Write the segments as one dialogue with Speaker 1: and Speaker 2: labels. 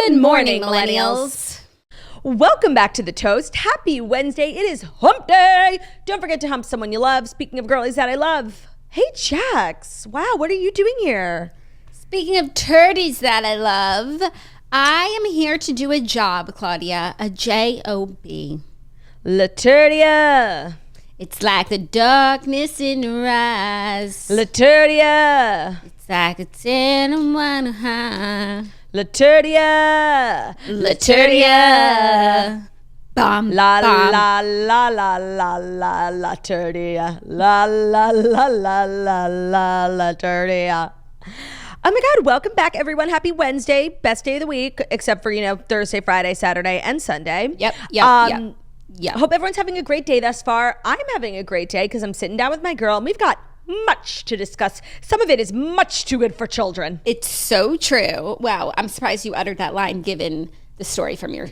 Speaker 1: Good morning, millennials.
Speaker 2: Welcome back to The Toast. Happy Wednesday. It is hump day. Don't forget to hump someone you love. Speaking of girlies that I love. Hey, Jax. Wow, what are you doing here?
Speaker 1: Speaking of turdies that I love, I am here to do a job, Claudia. A J-O-B.
Speaker 2: Laturdia.
Speaker 1: It's like the darkness in her eyes.
Speaker 2: Laturdia.
Speaker 1: It's like a 10 and 1 high.
Speaker 2: Laturdia.
Speaker 1: Laturdia. Bum,
Speaker 2: La
Speaker 1: bum.
Speaker 2: la la la la la Laturdia. La la la la la la Laturdia. Oh my God, welcome back everyone. Happy Wednesday, best day of the week, except for, Thursday, Friday, Saturday, and Sunday.
Speaker 1: Yep.
Speaker 2: Hope everyone's having a great day thus far. I'm having a great day because I'm sitting down with my girl and we've got much to discuss. Some of it is much too good for children.
Speaker 1: It's so true. Wow, I'm surprised you uttered that line given the story from your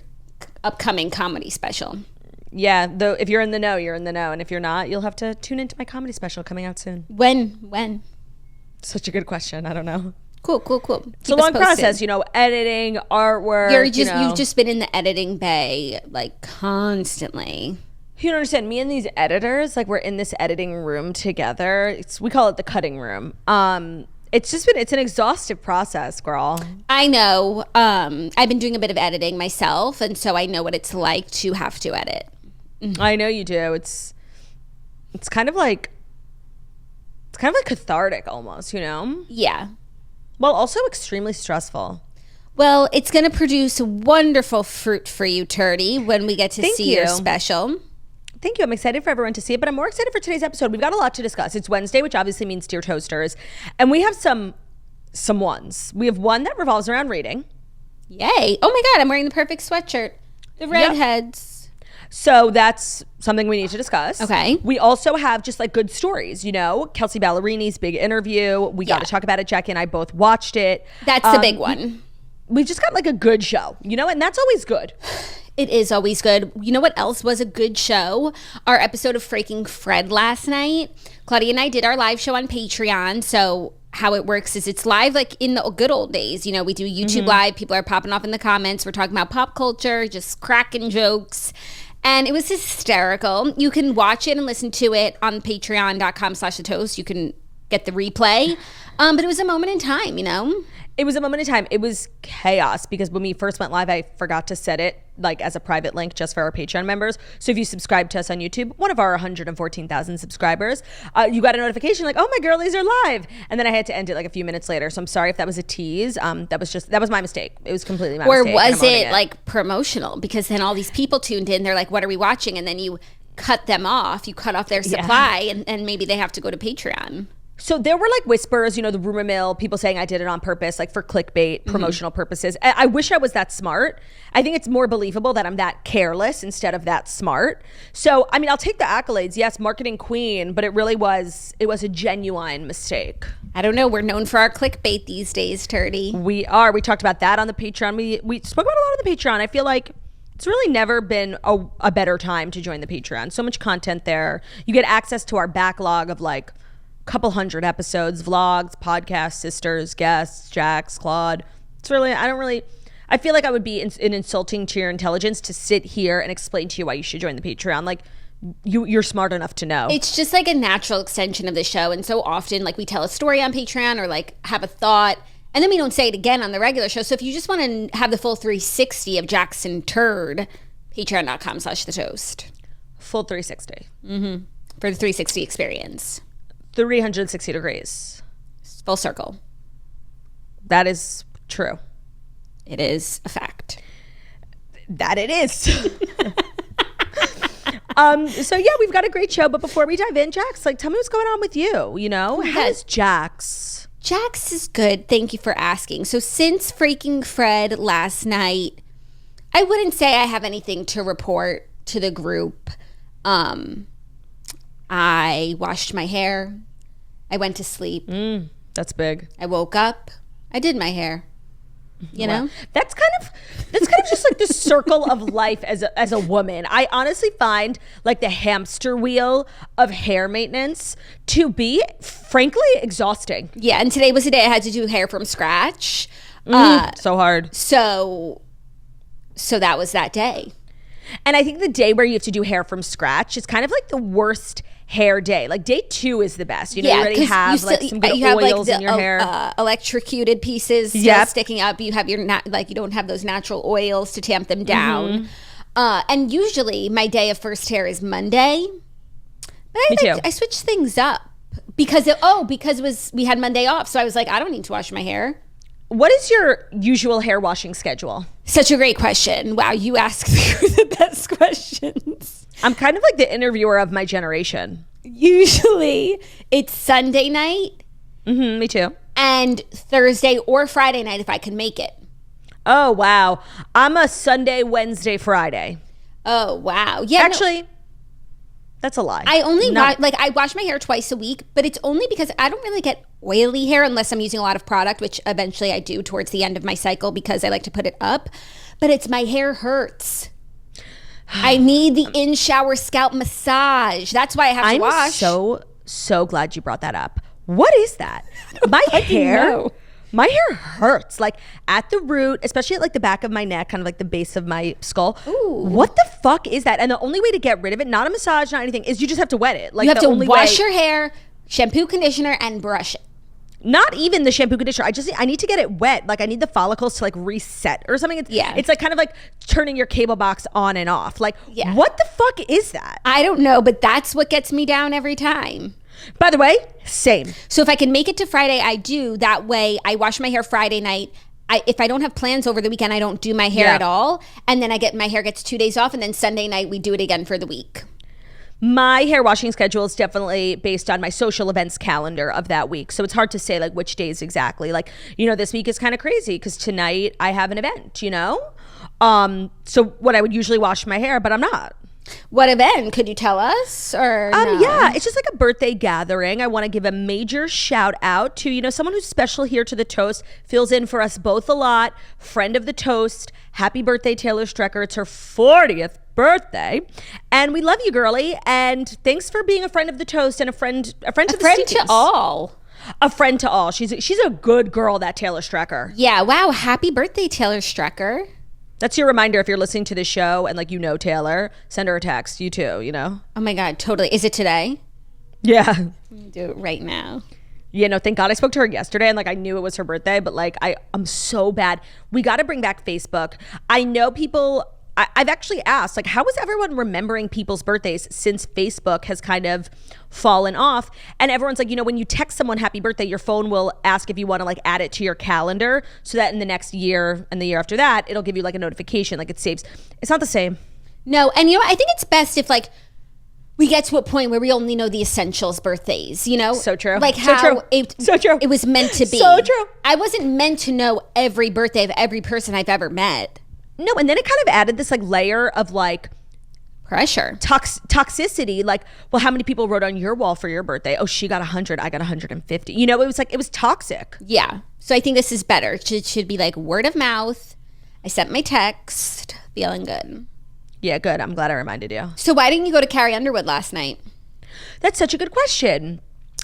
Speaker 1: upcoming comedy special.
Speaker 2: Yeah, though if you're in the know, you're in the know. And if you're not, you'll have to tune into my comedy special coming out soon.
Speaker 1: When?
Speaker 2: Such a good question. I don't know.
Speaker 1: Cool.
Speaker 2: It's a long process, editing, artwork.
Speaker 1: You've just been in the editing bay like constantly.
Speaker 2: You don't understand. Me and these editors, like we're in this editing room together. We call it the cutting room. It's an exhaustive process, girl.
Speaker 1: I know. I've been doing a bit of editing myself, and so I know what it's like to have to edit.
Speaker 2: I know you do. It's kind of like cathartic almost,
Speaker 1: Yeah.
Speaker 2: Well, also extremely stressful.
Speaker 1: Well, it's going to produce wonderful fruit for you, Turdy, when we get to see your special.
Speaker 2: Thank you. I'm excited for everyone to see it, but I'm more excited for today's episode. We've got a lot to discuss. It's Wednesday, which obviously means Dear Toasters, and we have some ones. We have one that revolves around reading.
Speaker 1: Yay. Oh my God, I'm wearing the perfect sweatshirt. The redheads.
Speaker 2: So that's something we need to discuss.
Speaker 1: Okay.
Speaker 2: We also have just like good stories, Kelsea Ballerini's big interview. We got to talk about it. Jackie and I both watched it.
Speaker 1: That's the big one.
Speaker 2: We just got like a good show, and that's always good.
Speaker 1: It is always good. You know what else was a good show? Our episode of Freaking Fred last night. Claudia and I did our live show on Patreon. So how it works is it's live like in the good old days. We do YouTube Live. People are popping off in the comments. We're talking about pop culture, just cracking jokes. And it was hysterical. You can watch it and listen to it on patreon.com/thetoast. You can get the replay. But it was a moment in time,
Speaker 2: It was a moment in time. It was chaos because when we first went live, I forgot to set it like as a private link just for our Patreon members. So if you subscribe to us on YouTube, one of our 114,000 subscribers, you got a notification like, oh, my girlies are live. And then I had to end it like a few minutes later. So I'm sorry if that was a tease. That was my mistake. It was completely my mistake.
Speaker 1: Or was it like promotional? Because then all these people tuned in. They're like, what are we watching? And then you cut them off. You cut off their supply and maybe they have to go to Patreon.
Speaker 2: So there were like whispers, the rumor mill, people saying I did it on purpose, like for clickbait, promotional purposes. I wish I was that smart. I think it's more believable that I'm that careless instead of that smart. So, I'll take the accolades. Yes, marketing queen, but it was a genuine mistake.
Speaker 1: I don't know. We're known for our clickbait these days, Turdy.
Speaker 2: We are. We talked about that on the Patreon. We spoke about a lot on the Patreon. I feel like it's really never been a better time to join the Patreon. So much content there. You get access to our backlog of like couple hundred episodes, vlogs, podcasts, sisters, guests, Jax, Claude. It's really, I feel like I would be insulting to your intelligence to sit here and explain to you why you should join the Patreon. Like, you're smart enough to know.
Speaker 1: It's just like a natural extension of the show. And so often, like, we tell a story on Patreon or like have a thought, and then we don't say it again on the regular show. So if you just want to have the full 360 of Jackson Turd, patreon.com/thetoast.
Speaker 2: Full 360.
Speaker 1: For the 360 experience.
Speaker 2: 360 degrees.
Speaker 1: Full circle.
Speaker 2: That is true.
Speaker 1: It is a fact.
Speaker 2: That it is. So yeah, we've got a great show. But before we dive in, Jax, like, tell me what's going on with you, How is Jax?
Speaker 1: Jax is good. Thank you for asking. So since Freaking Fred last night, I wouldn't say I have anything to report to the group. I washed my hair. I went to sleep.
Speaker 2: That's big.
Speaker 1: I woke up. I did my hair. You know?
Speaker 2: That's kind of just like the circle of life as a woman. I honestly find like the hamster wheel of hair maintenance to be frankly exhausting.
Speaker 1: Yeah, and today was the day I had to do hair from scratch.
Speaker 2: So hard.
Speaker 1: So So that was that day.
Speaker 2: And I think the day where you have to do hair from scratch is kind of like the worst hair day. Like day 2 is the best. You already have like some good oils in your hair.
Speaker 1: Electrocuted pieces still sticking up. You have your you don't have those natural oils to tamp them down. And usually my day of first hair is Monday. But
Speaker 2: Me too.
Speaker 1: I switched things up because we had Monday off. So I was like, I don't need to wash my hair.
Speaker 2: What is your usual hair washing schedule?
Speaker 1: Such a great question. Wow, you ask the best questions.
Speaker 2: I'm kind of like the interviewer of my generation.
Speaker 1: Usually it's Sunday night.
Speaker 2: Me too.
Speaker 1: And Thursday or Friday night if I can make it.
Speaker 2: Oh, wow. I'm a Sunday, Wednesday, Friday.
Speaker 1: Oh, wow. Yeah.
Speaker 2: Actually, that's a lie.
Speaker 1: I only I wash my hair twice a week, but it's only because I don't really get oily hair unless I'm using a lot of product, which eventually I do towards the end of my cycle because I like to put it up. But it's my hair hurts. I need the in-shower scalp massage. That's why I have to wash.
Speaker 2: I'm so glad you brought that up. What is that? My hair hurts like at the root, especially at like the back of my neck, kind of like the base of my skull.
Speaker 1: Ooh.
Speaker 2: What the fuck is that? And the only way to get rid of it, not a massage, not anything, is you just have to wet it. Like
Speaker 1: you have to wash your hair, shampoo, conditioner, and brush it.
Speaker 2: Not even the shampoo conditioner. I need to get it wet. Like I need the follicles to like reset or something. It's like kind of like turning your cable box on and off. Like what the fuck is that?
Speaker 1: I don't know, but that's what gets me down every time.
Speaker 2: By the way, same.
Speaker 1: So if I can make it to Friday, I do. That way I wash my hair Friday night. If I don't have plans over the weekend, I don't do my hair at all. And then my hair gets 2 days off. And then Sunday night, we do it again for the week.
Speaker 2: My hair washing schedule is definitely based on my social events calendar of that week. So it's hard to say like which days exactly. Like, this week is kind of crazy because tonight I have an event, So what I would usually wash my hair, but I'm not.
Speaker 1: What event? Could you tell us? Or no?
Speaker 2: Yeah, it's just like a birthday gathering. I want to give a major shout out to, someone who's special here to the Toast, fills in for us both a lot, friend of the Toast. Happy birthday, Taylor Strecker. It's her 40th birthday. And we love you, girlie. And thanks for being a friend of the Toast and a friend to the Stevies.
Speaker 1: To all.
Speaker 2: A friend to all. She's a good girl, that Taylor Strecker.
Speaker 1: Yeah, wow. Happy birthday, Taylor Strecker.
Speaker 2: That's your reminder if you're listening to the show and Taylor, send her a text. You too,
Speaker 1: Oh my God, totally. Is it today?
Speaker 2: Yeah.
Speaker 1: Do it right now.
Speaker 2: Thank God I spoke to her yesterday and I knew it was her birthday, but I'm so bad. We got to bring back Facebook. I know people, I've actually asked, how is everyone remembering people's birthdays since Facebook has kind of fallen off? And everyone's like, when you text someone happy birthday, your phone will ask if you want to add it to your calendar so that in the next year and the year after that, it'll give you a notification, it saves. It's not the same.
Speaker 1: No, and I think it's best if we get to a point where we only know the essentials birthdays,
Speaker 2: So true.
Speaker 1: It was meant to be.
Speaker 2: So true.
Speaker 1: I wasn't meant to know every birthday of every person I've ever met.
Speaker 2: No, and then it kind of added this layer of
Speaker 1: pressure,
Speaker 2: toxicity. Well, how many people wrote on your wall for your birthday? Oh, she got 100, I got 150. It was toxic.
Speaker 1: Yeah. So I think this is better. It should be word of mouth. I sent my text, feeling good.
Speaker 2: Yeah, good. I'm glad I reminded you.
Speaker 1: So why didn't you go to Carrie Underwood last night?
Speaker 2: That's such a good question.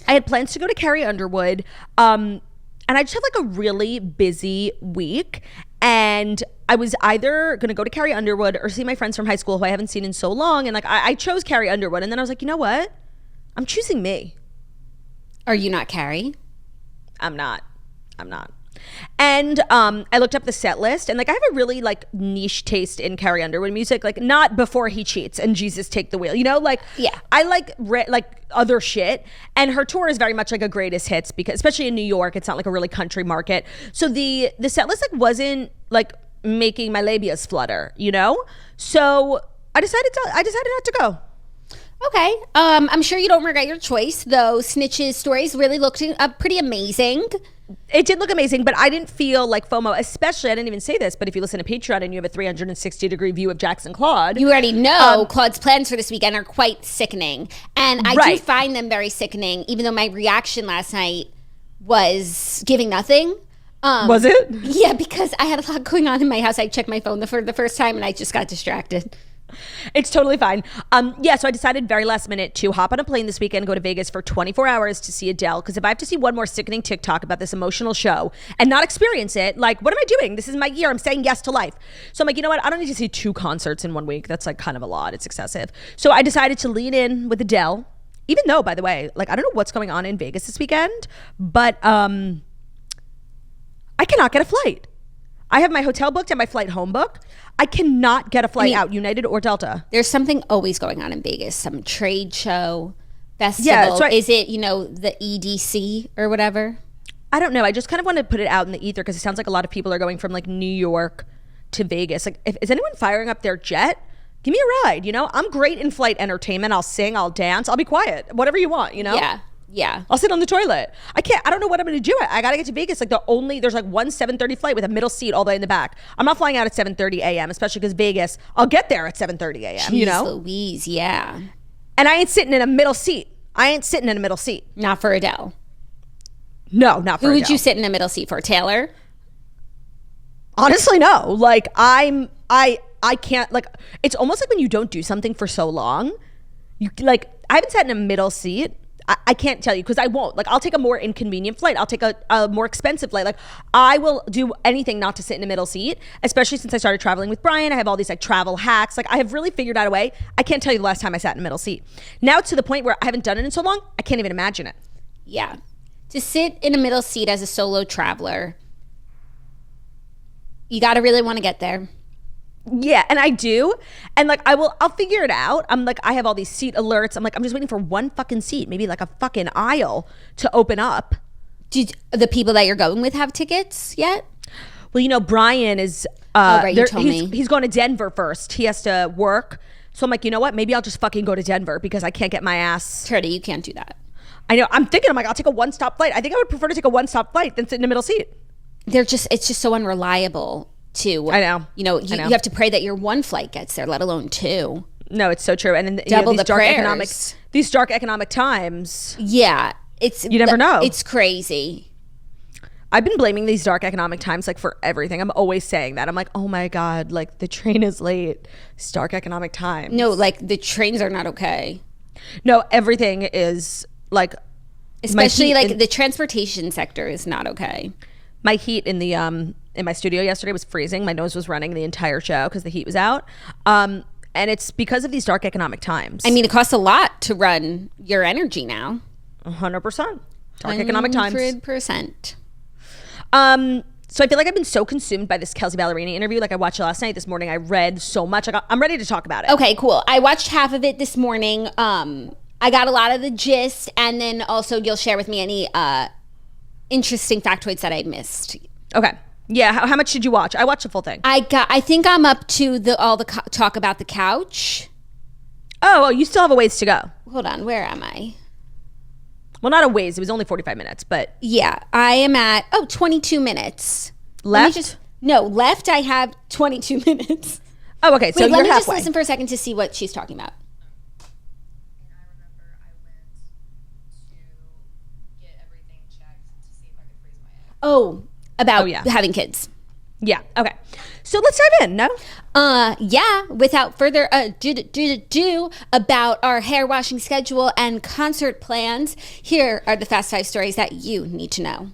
Speaker 2: I had plans to go to Carrie Underwood, and I just have a really busy week. And I was either going to go to Carrie Underwood or see my friends from high school who I haven't seen in so long. And I chose Carrie Underwood. And then I was like, you know what? I'm choosing me.
Speaker 1: Are you not Carrie?
Speaker 2: I'm not. And I looked up the set list and I have a really niche taste in Carrie Underwood music, not Before He Cheats and Jesus Take the Wheel,
Speaker 1: yeah.
Speaker 2: I other shit, and her tour is very much a greatest hits because especially in New York, it's not a really country market. So the set list wasn't making my labias flutter, So I decided not to go.
Speaker 1: Okay. I'm sure you don't regret your choice, though. Snitch's stories really looked pretty amazing.
Speaker 2: It did look amazing, but I didn't feel FOMO, especially, I didn't even say this, but if you listen to Patreon and you have a 360-degree view of Jackson Claude.
Speaker 1: You already know Claude's plans for this weekend are quite sickening. And I do find them very sickening, even though my reaction last night was giving nothing.
Speaker 2: Was it?
Speaker 1: Yeah, because I had a lot going on in my house. I checked my phone for the first time and I just got distracted.
Speaker 2: It's totally fine. Yeah, so I decided very last minute to hop on a plane this weekend and go to Vegas for 24 hours to see Adele. Because if I have to see one more sickening TikTok about this emotional show and not experience it, like, what am I doing? This is my year. I'm saying yes to life. So I'm like, you know what? I don't need to see 2 concerts in 1 week. That's like kind of a lot. It's excessive. So I decided to lean in with Adele. Even though, by the way, like, I don't know what's going on in Vegas this weekend, but I cannot get a flight. I have my hotel booked and my flight home booked. I cannot get a flight out, United or Delta.
Speaker 1: There's something always going on in Vegas, some trade show, festival.
Speaker 2: Yeah, so
Speaker 1: is it, the EDC or whatever?
Speaker 2: I don't know. I just kind of want to put it out in the ether because it sounds like a lot of people are going from like New York to Vegas. Like, is anyone firing up their jet? Give me a ride, I'm great in flight entertainment. I'll sing, I'll dance, I'll be quiet, whatever you want,
Speaker 1: Yeah.
Speaker 2: I'll sit on the toilet. I don't know what I'm going to do. I got to get to Vegas. Like there's like one 7:30 flight with a middle seat all the way in the back. I'm not flying out at 7:30 a.m., especially because Vegas, I'll get there at 7:30 a.m.,
Speaker 1: Jeez Louise, yeah.
Speaker 2: And I ain't sitting in a middle seat.
Speaker 1: Not for Adele.
Speaker 2: No, not for
Speaker 1: Who
Speaker 2: Adele.
Speaker 1: would you sit in a middle seat for? Taylor?
Speaker 2: Honestly, no. Like I can't, like, it's almost like when you don't do something for so long, you like, I haven't sat in a middle seat. I can't tell you because I won't. Like, I'll take a more inconvenient flight. I'll take a more expensive flight. Like, I will do anything not to sit in a middle seat, especially since I started traveling with Brian. I have all these like travel hacks. Like, I have really figured out a way. I can't tell you the last time I sat in a middle seat. Now it's to the point where I haven't done it in so long, I can't even imagine it.
Speaker 1: Yeah. To sit in a middle seat as a solo traveler, you got to really want to get there.
Speaker 2: Yeah, and I do. And like I'll figure it out. I'm like, I have all these seat alerts. I'm like, I'm just waiting for one fucking seat, maybe like a fucking aisle to open up.
Speaker 1: Did the people that you're going with have tickets yet?
Speaker 2: Well, Brian is
Speaker 1: right, you told me.
Speaker 2: He's going to Denver first. He has to work. So I'm like, you know what? Maybe I'll just fucking go to Denver because I can't get my ass.
Speaker 1: Trudy, you can't do that.
Speaker 2: I know. I'm like, I'll take a one-stop flight. I think I would prefer to take a one-stop flight than sit in the middle seat.
Speaker 1: It's just so unreliable. Too.
Speaker 2: I know.
Speaker 1: You have to pray that your one flight gets there, let alone 2.
Speaker 2: No, it's so true. And then
Speaker 1: double
Speaker 2: these
Speaker 1: the
Speaker 2: these dark economic times.
Speaker 1: Yeah,
Speaker 2: you never know.
Speaker 1: It's crazy.
Speaker 2: I've been blaming these dark economic times like for everything. I'm always saying that. I'm like, oh my God, like the train is late. It's dark economic times.
Speaker 1: No, like the trains are not okay.
Speaker 2: No, everything is like,
Speaker 1: especially like the transportation sector is not okay.
Speaker 2: My heat in my studio yesterday was freezing. My nose was running the entire show because the heat was out. And it's because of these dark economic times.
Speaker 1: I mean, it costs a lot to run your energy now.
Speaker 2: 100%. Dark economic times.
Speaker 1: 100%.
Speaker 2: So I feel like I've been so consumed by this Kelsea Ballerini interview. Like, I watched it last night. This morning I read so much. I'm ready to talk about it.
Speaker 1: Okay, cool. I watched half of it this morning. I got a lot of the gist, and then also you'll share with me any interesting factoids that I missed.
Speaker 2: Okay. Yeah. How much did you watch? I watched the full thing.
Speaker 1: I think I'm up to all the talk about the couch.
Speaker 2: Oh, well, you still have a ways to go.
Speaker 1: Hold on. Where am I?
Speaker 2: Well, not a ways. It was only 45 minutes, but.
Speaker 1: Yeah. I am at, 22 minutes.
Speaker 2: Left?
Speaker 1: Left I have 22 minutes.
Speaker 2: Oh, okay. So
Speaker 1: Wait,
Speaker 2: you're
Speaker 1: let me
Speaker 2: halfway.
Speaker 1: just listen for a second to see what she's talking about. Oh, about having kids.
Speaker 2: Yeah. Okay. So let's dive in. No?
Speaker 1: Yeah. Without further ado about our hair washing schedule and concert plans, here are the Fast 5 stories that you need to know.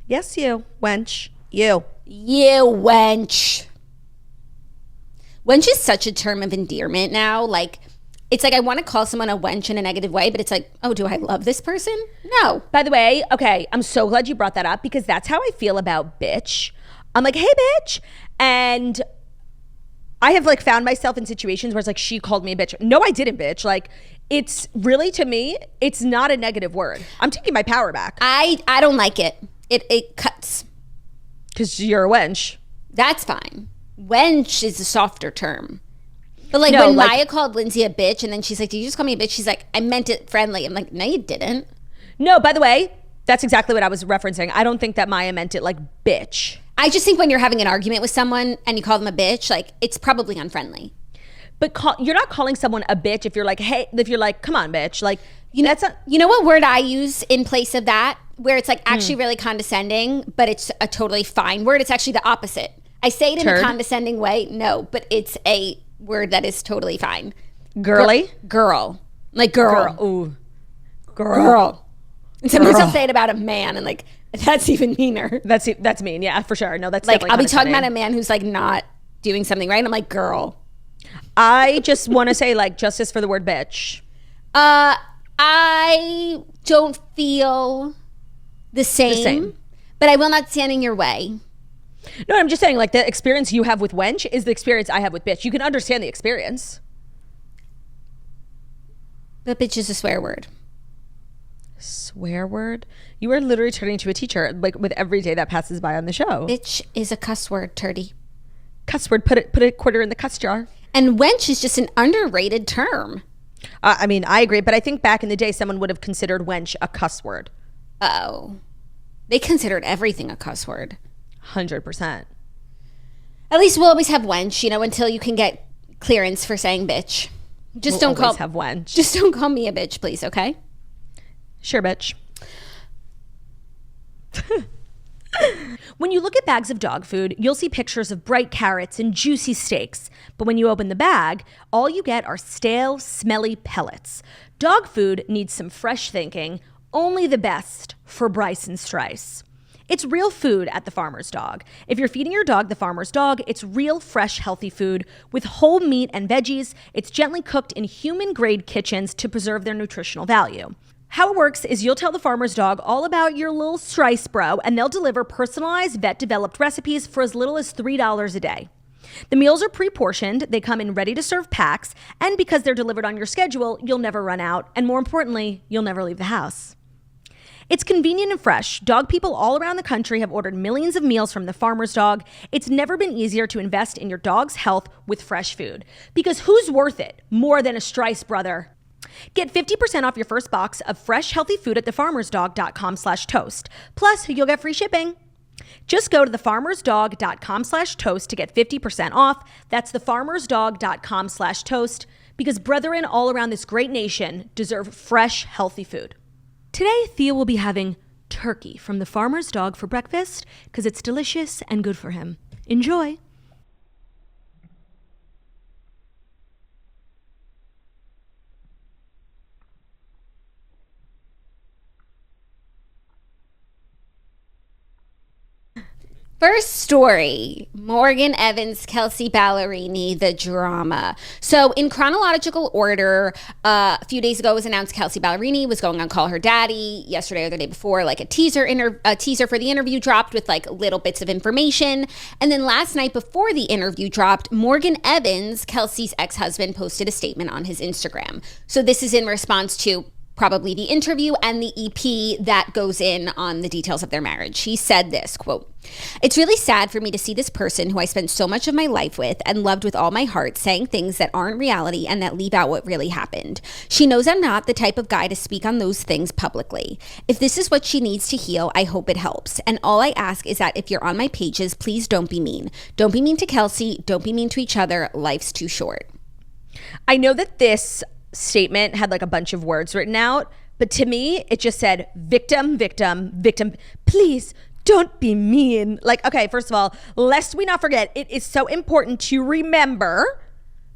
Speaker 2: Yes, you, wench. You.
Speaker 1: You, wench. Wench is such a term of endearment now. Like, it's like I want to call someone a wench in a negative way, but it's like, oh, do I love this person? No.
Speaker 2: By the way, okay, I'm so glad you brought that up because that's how I feel about bitch. I'm like, hey, bitch. And I have like found myself in situations where it's like, she called me a bitch. No, I didn't, bitch. Like, it's really, to me, it's not a negative word. I'm taking my power back.
Speaker 1: I don't like it. It cuts.
Speaker 2: Because you're a wench.
Speaker 1: That's fine. Wench is a softer term. But like when Maya called Lindsay a bitch and then she's like, did you just call me a bitch? She's like, I meant it friendly. I'm like, no, you didn't.
Speaker 2: No, by the way, that's exactly what I was referencing. I don't think that Maya meant it like bitch.
Speaker 1: I just think when you're having an argument with someone and you call them a bitch, like it's probably unfriendly.
Speaker 2: But you're not calling someone a bitch if you're like, hey, if you're like, come on, bitch. Like,
Speaker 1: you know what word I use in place of that? Where it's like actually really condescending, but it's a totally fine word. It's actually the opposite. I say it in a condescending way. No, but it's a word that is totally fine.
Speaker 2: Girly?
Speaker 1: Girl. Like girl.
Speaker 2: Ooh.
Speaker 1: Girl. And sometimes I'll say it about a man and like, that's even meaner.
Speaker 2: That's mean. Yeah, for sure. No, that's
Speaker 1: like, I'll be talking
Speaker 2: funny.
Speaker 1: about a man who's like not doing something right. And I'm like, girl.
Speaker 2: I just want to say like justice for the word bitch.
Speaker 1: I don't feel the same, but I will not stand in your way.
Speaker 2: No, I'm just saying like the experience you have with wench is the experience I have with bitch. You can understand the experience.
Speaker 1: But bitch is a swear word.
Speaker 2: Swear word? You are literally turning to a teacher like with every day that passes by on the show.
Speaker 1: Bitch is a cuss word, turdy.
Speaker 2: Cuss word, put a quarter in the cuss jar.
Speaker 1: And wench is just an underrated term.
Speaker 2: I mean, I agree, but I think back in the day, someone would have considered wench a cuss word.
Speaker 1: Oh. They considered everything a cuss word.
Speaker 2: 100%.
Speaker 1: At least we'll always have wench, you know, until you can get clearance for saying bitch. Just
Speaker 2: We'll
Speaker 1: don't call
Speaker 2: have wench.
Speaker 1: Just don't call me a bitch, please, okay?
Speaker 2: Sure, bitch. When you look at bags of dog food, you'll see pictures of bright carrots and juicy steaks. But when you open the bag, all you get are stale, smelly pellets. Dog food needs some fresh thinking. Only the best for Bryce and Strice. It's real food at the Farmer's Dog. If you're feeding your dog the Farmer's Dog, it's real, fresh, healthy food with whole meat and veggies. It's gently cooked in human-grade kitchens to preserve their nutritional value. How it works is you'll tell the Farmer's Dog all about your little Strice bro, and they'll deliver personalized, vet-developed recipes for as little as $3 a day. The meals are pre-portioned, they come in ready-to-serve packs, and because they're delivered on your schedule, you'll never run out, and more importantly, you'll never leave the house. It's convenient and fresh. Dog people all around the country have ordered millions of meals from the Farmer's Dog. It's never been easier to invest in your dog's health with fresh food. Because who's worth it more than a Strice brother? Get 50% off your first box of fresh, healthy food at thefarmersdog.com/toast. Plus, you'll get free shipping. Just go to thefarmersdog.com/toast to get 50% off. That's thefarmersdog.com/toast because brethren all around this great nation deserve fresh, healthy food. Today, Theo will be having turkey from the Farmer's Dog for breakfast because it's delicious and good for him. Enjoy.
Speaker 1: First story, Morgan Evans, Kelsea Ballerini, the drama. So in chronological order, a few days ago it was announced Kelsea Ballerini was going on Call Her Daddy. Yesterday or the day before, like a teaser for the interview dropped with like little bits of information. And then last night before the interview dropped, Morgan Evans, Kelsea's ex-husband, posted a statement on his Instagram. So this is in response to probably the interview and the EP that goes in on the details of their marriage. He said this, quote, "It's really sad for me to see this person who I spent so much of my life with and loved with all my heart saying things that aren't reality and that leave out what really happened. She knows I'm not the type of guy to speak on those things publicly. If this is what she needs to heal, I hope it helps. And all I ask is that if you're on my pages, please don't be mean. Don't be mean to Kelsea. Don't be mean to each other. Life's too short."
Speaker 2: I know that this statement had like a bunch of words written out, but to me it just said victim, victim, victim. Please don't be mean. Like, okay, first of all, lest we not forget, it is so important to remember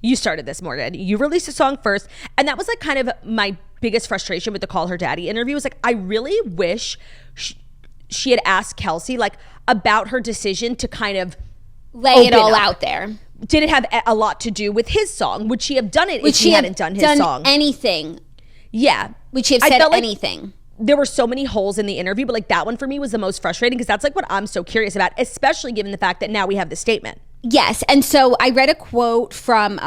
Speaker 2: you started this, Morgan. You released a song first, and that was like kind of my biggest frustration with the Call Her Daddy interview. Was like, I really wish she had asked Kelsea like about her decision to kind of
Speaker 1: lay it all out there.
Speaker 2: Did it have a lot to do with his song? Would she have done it if he hadn't done his song?
Speaker 1: Anything?
Speaker 2: Yeah.
Speaker 1: Would she have said anything?
Speaker 2: There were so many holes in the interview, but like that one for me was the most frustrating because that's like what I'm so curious about, especially given the fact that now we have the statement.
Speaker 1: Yes. And so I read a quote from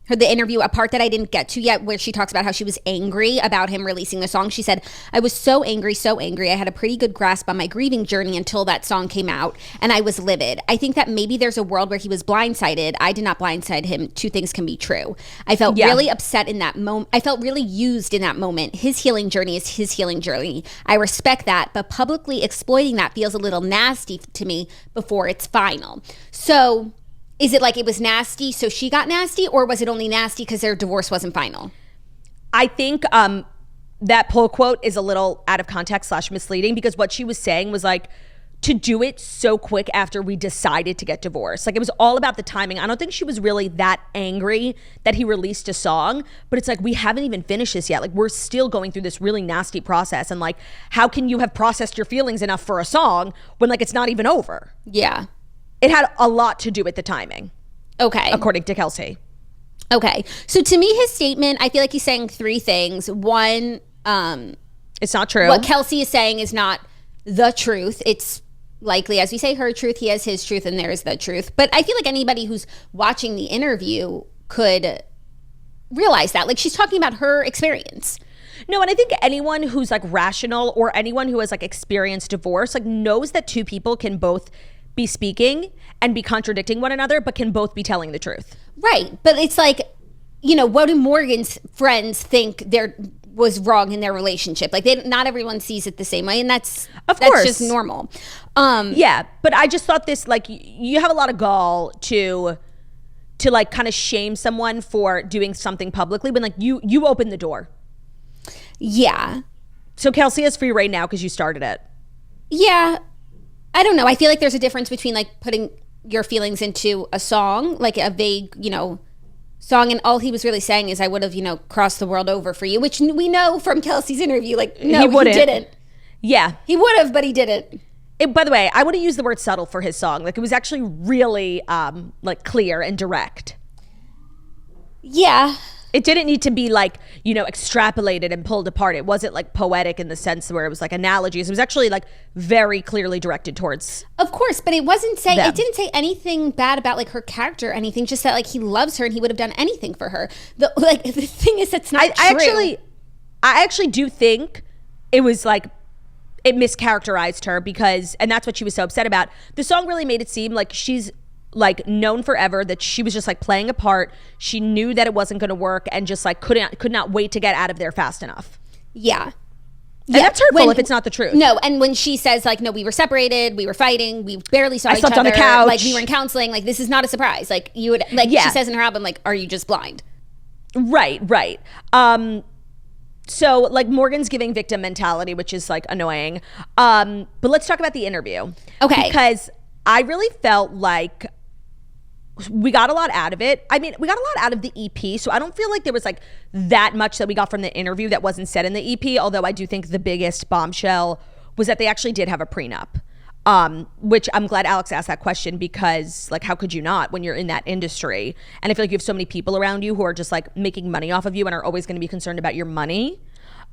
Speaker 1: the interview, a part that I didn't get to yet, where she talks about how she was angry about him releasing the song. She said, "I was so angry, so angry. I had a pretty good grasp on my grieving journey until that song came out, and I was livid. I think that maybe there's a world where he was blindsided. I did not blindside him. Two things can be true. I felt really upset in that moment. I felt really used in that moment. His healing journey is his healing journey. I respect that, but publicly exploiting that feels a little nasty to me before it's final." So is it like it was nasty, so she got nasty, or was it only nasty because their divorce wasn't final?
Speaker 2: I think that pull quote is a little out of context / misleading because what she was saying was like, to do it so quick after we decided to get divorced. Like, it was all about the timing. I don't think she was really that angry that he released a song, but it's like, we haven't even finished this yet. Like, we're still going through this really nasty process. And like, how can you have processed your feelings enough for a song when like it's not even over?
Speaker 1: Yeah.
Speaker 2: It had a lot to do with the timing.
Speaker 1: Okay.
Speaker 2: According to Kelsea.
Speaker 1: Okay. So to me, his statement, I feel like he's saying three things. One,
Speaker 2: it's not true.
Speaker 1: What Kelsea is saying is not the truth. It's likely, as we say, her truth. He has his truth and there's the truth. But I feel like anybody who's watching the interview could realize that. Like, she's talking about her experience.
Speaker 2: No, and I think anyone who's like rational or anyone who has like experienced divorce like knows that two people can both be speaking and be contradicting one another, but can both be telling the truth. Right.
Speaker 1: But it's like, you know, what do Morgan's friends think there was wrong in their relationship? Like, not everyone sees it the same way, and that's just normal.
Speaker 2: Yeah, but I just thought this, like, you have a lot of gall to like kind of shame someone for doing something publicly when like you opened the door.
Speaker 1: Yeah.
Speaker 2: So Kelsea has free reign now because you started it.
Speaker 1: Yeah. I don't know. I feel like there's a difference between like putting your feelings into a song, like a vague, you know, song, and all he was really saying is, I would have, you know, crossed the world over for you, which we know from Kelsea's interview, like, no, he didn't.
Speaker 2: Yeah.
Speaker 1: He would have, but he didn't.
Speaker 2: By the way, I would have used the word subtle for his song. Like, it was actually really like clear and direct.
Speaker 1: Yeah.
Speaker 2: It didn't need to be like, you know, extrapolated and pulled apart. It wasn't like poetic in the sense where it was like analogies. It was actually like very clearly directed towards.
Speaker 1: Of course, but it wasn't saying,
Speaker 2: them.
Speaker 1: It didn't say anything bad about like her character or anything, just that like he loves her and he would have done anything for her. The thing is, that's not true.
Speaker 2: I actually do think it was like, it mischaracterized her because, and that's what she was so upset about. The song really made it seem like she's like known forever that she was just like playing a part. She knew that it wasn't going to work and just like could not wait to get out of there fast enough.
Speaker 1: Yeah.
Speaker 2: And that's hurtful if it's not the truth.
Speaker 1: No, and when she says like, no, we were separated, we were fighting, we barely saw each other. I slept
Speaker 2: on the couch.
Speaker 1: Like, we were in counseling. Like, this is not a surprise. Like, you would, like, she says in her album, like, are you just blind?
Speaker 2: Right. So like Morgan's giving victim mentality, which is like annoying. But let's talk about the interview.
Speaker 1: Okay.
Speaker 2: Because I really felt like we got a lot out of it. I mean, we got a lot out of the EP, so I don't feel like there was like that much that we got from the interview that wasn't said in the EP, although I do think the biggest bombshell was that they actually did have a prenup, which I'm glad Alex asked that question because like, how could you not when you're in that industry? And I feel like you have so many people around you who are just like making money off of you and are always going to be concerned about your money,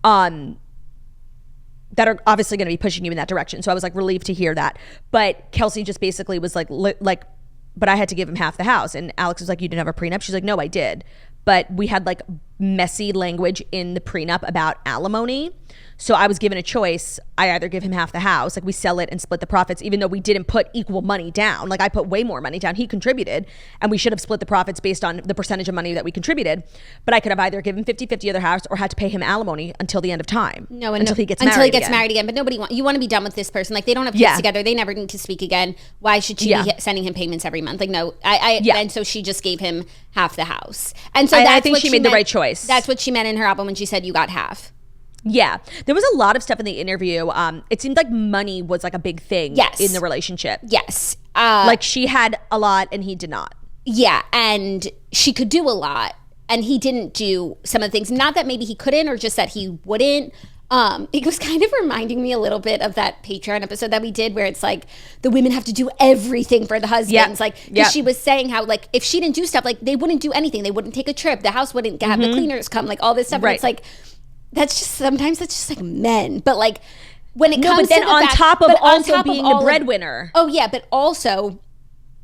Speaker 2: that are obviously going to be pushing you in that direction. So I was like relieved to hear that. But Kelsea just basically was like, but I had to give him half the house. And Alex was like, you didn't have a prenup? She's like, no, I did. But we had like messy language in the prenup about alimony. So I was given a choice. I either give him half the house, like we sell it and split the profits, even though we didn't put equal money down. Like I put way more money down. He contributed and we should have split the profits based on the percentage of money that we contributed. But I could have either given 50-50 of the house or had to pay him alimony until the end of time.
Speaker 1: Until he gets married again. But you want to be done with this person. Like they don't have kids together. They never need to speak again. Why should she be sending him payments every month? Like no, and so she just gave him half the house. And so
Speaker 2: I think she made the right choice.
Speaker 1: That's what she meant in her album when she said you got half.
Speaker 2: Yeah, there was a lot of stuff in the interview. It seemed like money was like a big thing in the relationship.
Speaker 1: Yes.
Speaker 2: Like she had a lot and he did not.
Speaker 1: Yeah, and she could do a lot and he didn't do some of the things. Not that maybe he couldn't or just that he wouldn't. It was kind of reminding me a little bit of that Patreon episode that we did where it's like the women have to do everything for the husbands. Like, because she was saying how like if she didn't do stuff, like they wouldn't do anything. They wouldn't take a trip. The house wouldn't have the cleaners come, like all this stuff. Right. And it's like, sometimes that's just like men. But like when it comes
Speaker 2: but then
Speaker 1: to
Speaker 2: on top of also being the breadwinner.
Speaker 1: Oh yeah, but also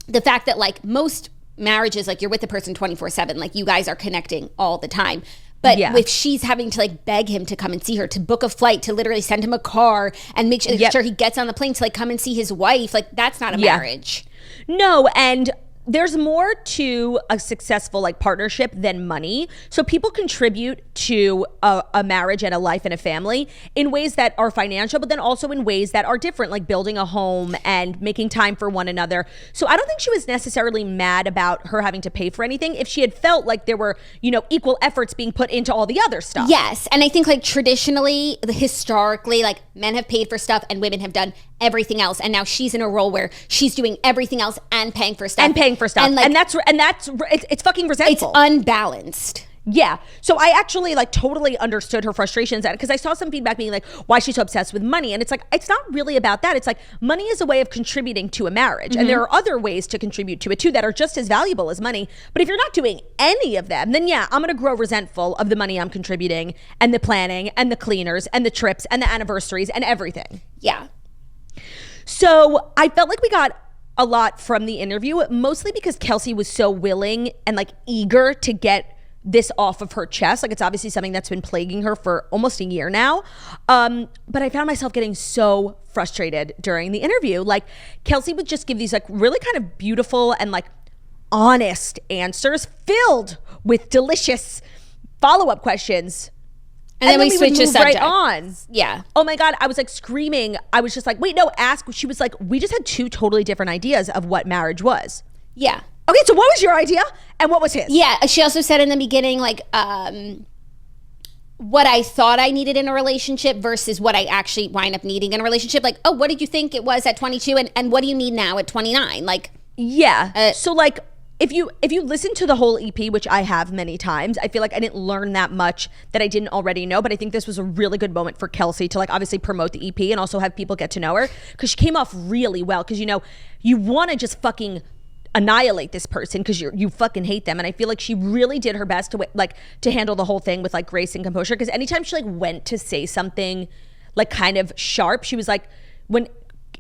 Speaker 1: the fact that like most marriages, like you're with the person 24/7, like you guys are connecting all the time. But if she's having to like beg him to come and see her, to book a flight, to literally send him a car and make sure he gets on the plane to like come and see his wife, like that's not a marriage.
Speaker 2: No, and there's more to a successful like partnership than money. So people contribute to a marriage and a life and a family in ways that are financial, but then also in ways that are different, like building a home and making time for one another. So I don't think she was necessarily mad about her having to pay for anything if she had felt like there were, equal efforts being put into all the other stuff.
Speaker 1: Yes. And I think like traditionally, historically, like men have paid for stuff and women have done everything else. And now she's in a role where she's doing everything else and paying for stuff.
Speaker 2: And, like, and that's it's fucking resentful.
Speaker 1: It's unbalanced.
Speaker 2: Yeah. So I actually like totally understood her frustrations because I saw some feedback being like, why she's so obsessed with money. And it's like, it's not really about that. It's like money is a way of contributing to a marriage. Mm-hmm. And there are other ways to contribute to it too that are just as valuable as money. But if you're not doing any of them, then yeah, I'm going to grow resentful of the money I'm contributing and the planning and the cleaners and the trips and the anniversaries and everything.
Speaker 1: Yeah.
Speaker 2: So I felt like we got a lot from the interview, mostly because Kelsea was so willing and like eager to get this off of her chest. Like it's obviously something that's been plaguing her for almost a year now. But I found myself getting so frustrated during the interview. Like Kelsea would just give these like really kind of beautiful and like honest answers filled with delicious follow-up questions.
Speaker 1: And then we switch the subject.
Speaker 2: Right on.
Speaker 1: Yeah.
Speaker 2: Oh my God. I was like screaming. I was just like, wait, no, ask. She was like, we just had two totally different ideas of what marriage was.
Speaker 1: Yeah.
Speaker 2: Okay, so what was your idea and what was his?
Speaker 1: Yeah, she also said in the beginning, like, what I thought I needed in a relationship versus what I actually wind up needing in a relationship. Like, oh, what did you think it was at 22 and what do you need now at 29? Like,
Speaker 2: yeah. So like, if you listen to the whole EP, which I have many times, I feel like I didn't learn that much that I didn't already know. But I think this was a really good moment for Kelsea to like obviously promote the EP and also have people get to know her because she came off really well. Because you want to just fucking annihilate this person because you fucking hate them. And I feel like she really did her best to handle the whole thing with like grace and composure. Because anytime she like went to say something like kind of sharp, she was like, when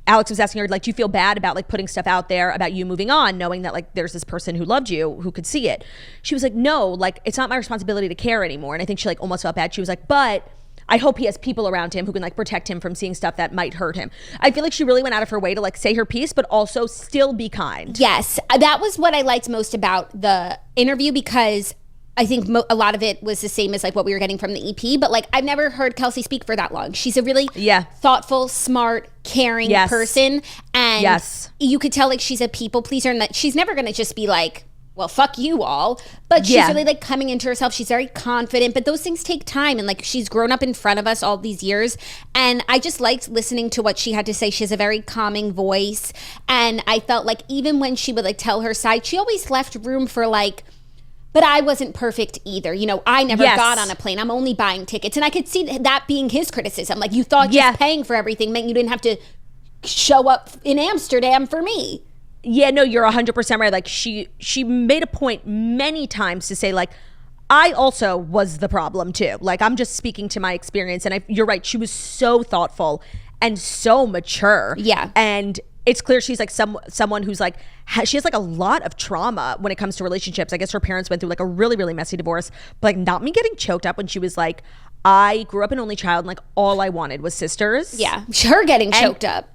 Speaker 2: Alex was asking her like, do you feel bad about like putting stuff out there about you moving on, knowing that like there's this person who loved you who could see it? She was like, no, like it's not my responsibility to care anymore. And I think she like almost felt bad. She was like, but I hope he has people around him who can like protect him from seeing stuff that might hurt him. I feel like she really went out of her way to like say her piece, but also still be kind.
Speaker 1: Yes, that was what I liked most about the interview because I think a lot of it was the same as like what we were getting from the EP. But like I've never heard Kelsea speak for that long. She's a really thoughtful, smart, caring person. And you could tell like she's a people pleaser and that she's never going to just be like, well, fuck you all. But she's really like coming into herself. She's very confident, but those things take time. And like she's grown up in front of us all these years. And I just liked listening to what she had to say. She has a very calming voice. And I felt like even when she would like tell her side, she always left room for like, but I wasn't perfect either. I never got on a plane. I'm only buying tickets. And I could see that being his criticism. Like you thought just paying for everything meant you didn't have to show up in Amsterdam for me.
Speaker 2: Yeah, no, you're 100% right. Like she made a point many times to say like, I also was the problem too. Like I'm just speaking to my experience. And you're right. She was so thoughtful and so mature. Yeah. And it's clear she's like someone who's like, she has like a lot of trauma when it comes to relationships. I guess her parents went through like a really, really messy divorce. But like not me getting choked up when she was like, I grew up an only child and like all I wanted was sisters.
Speaker 1: Yeah. Her getting choked up.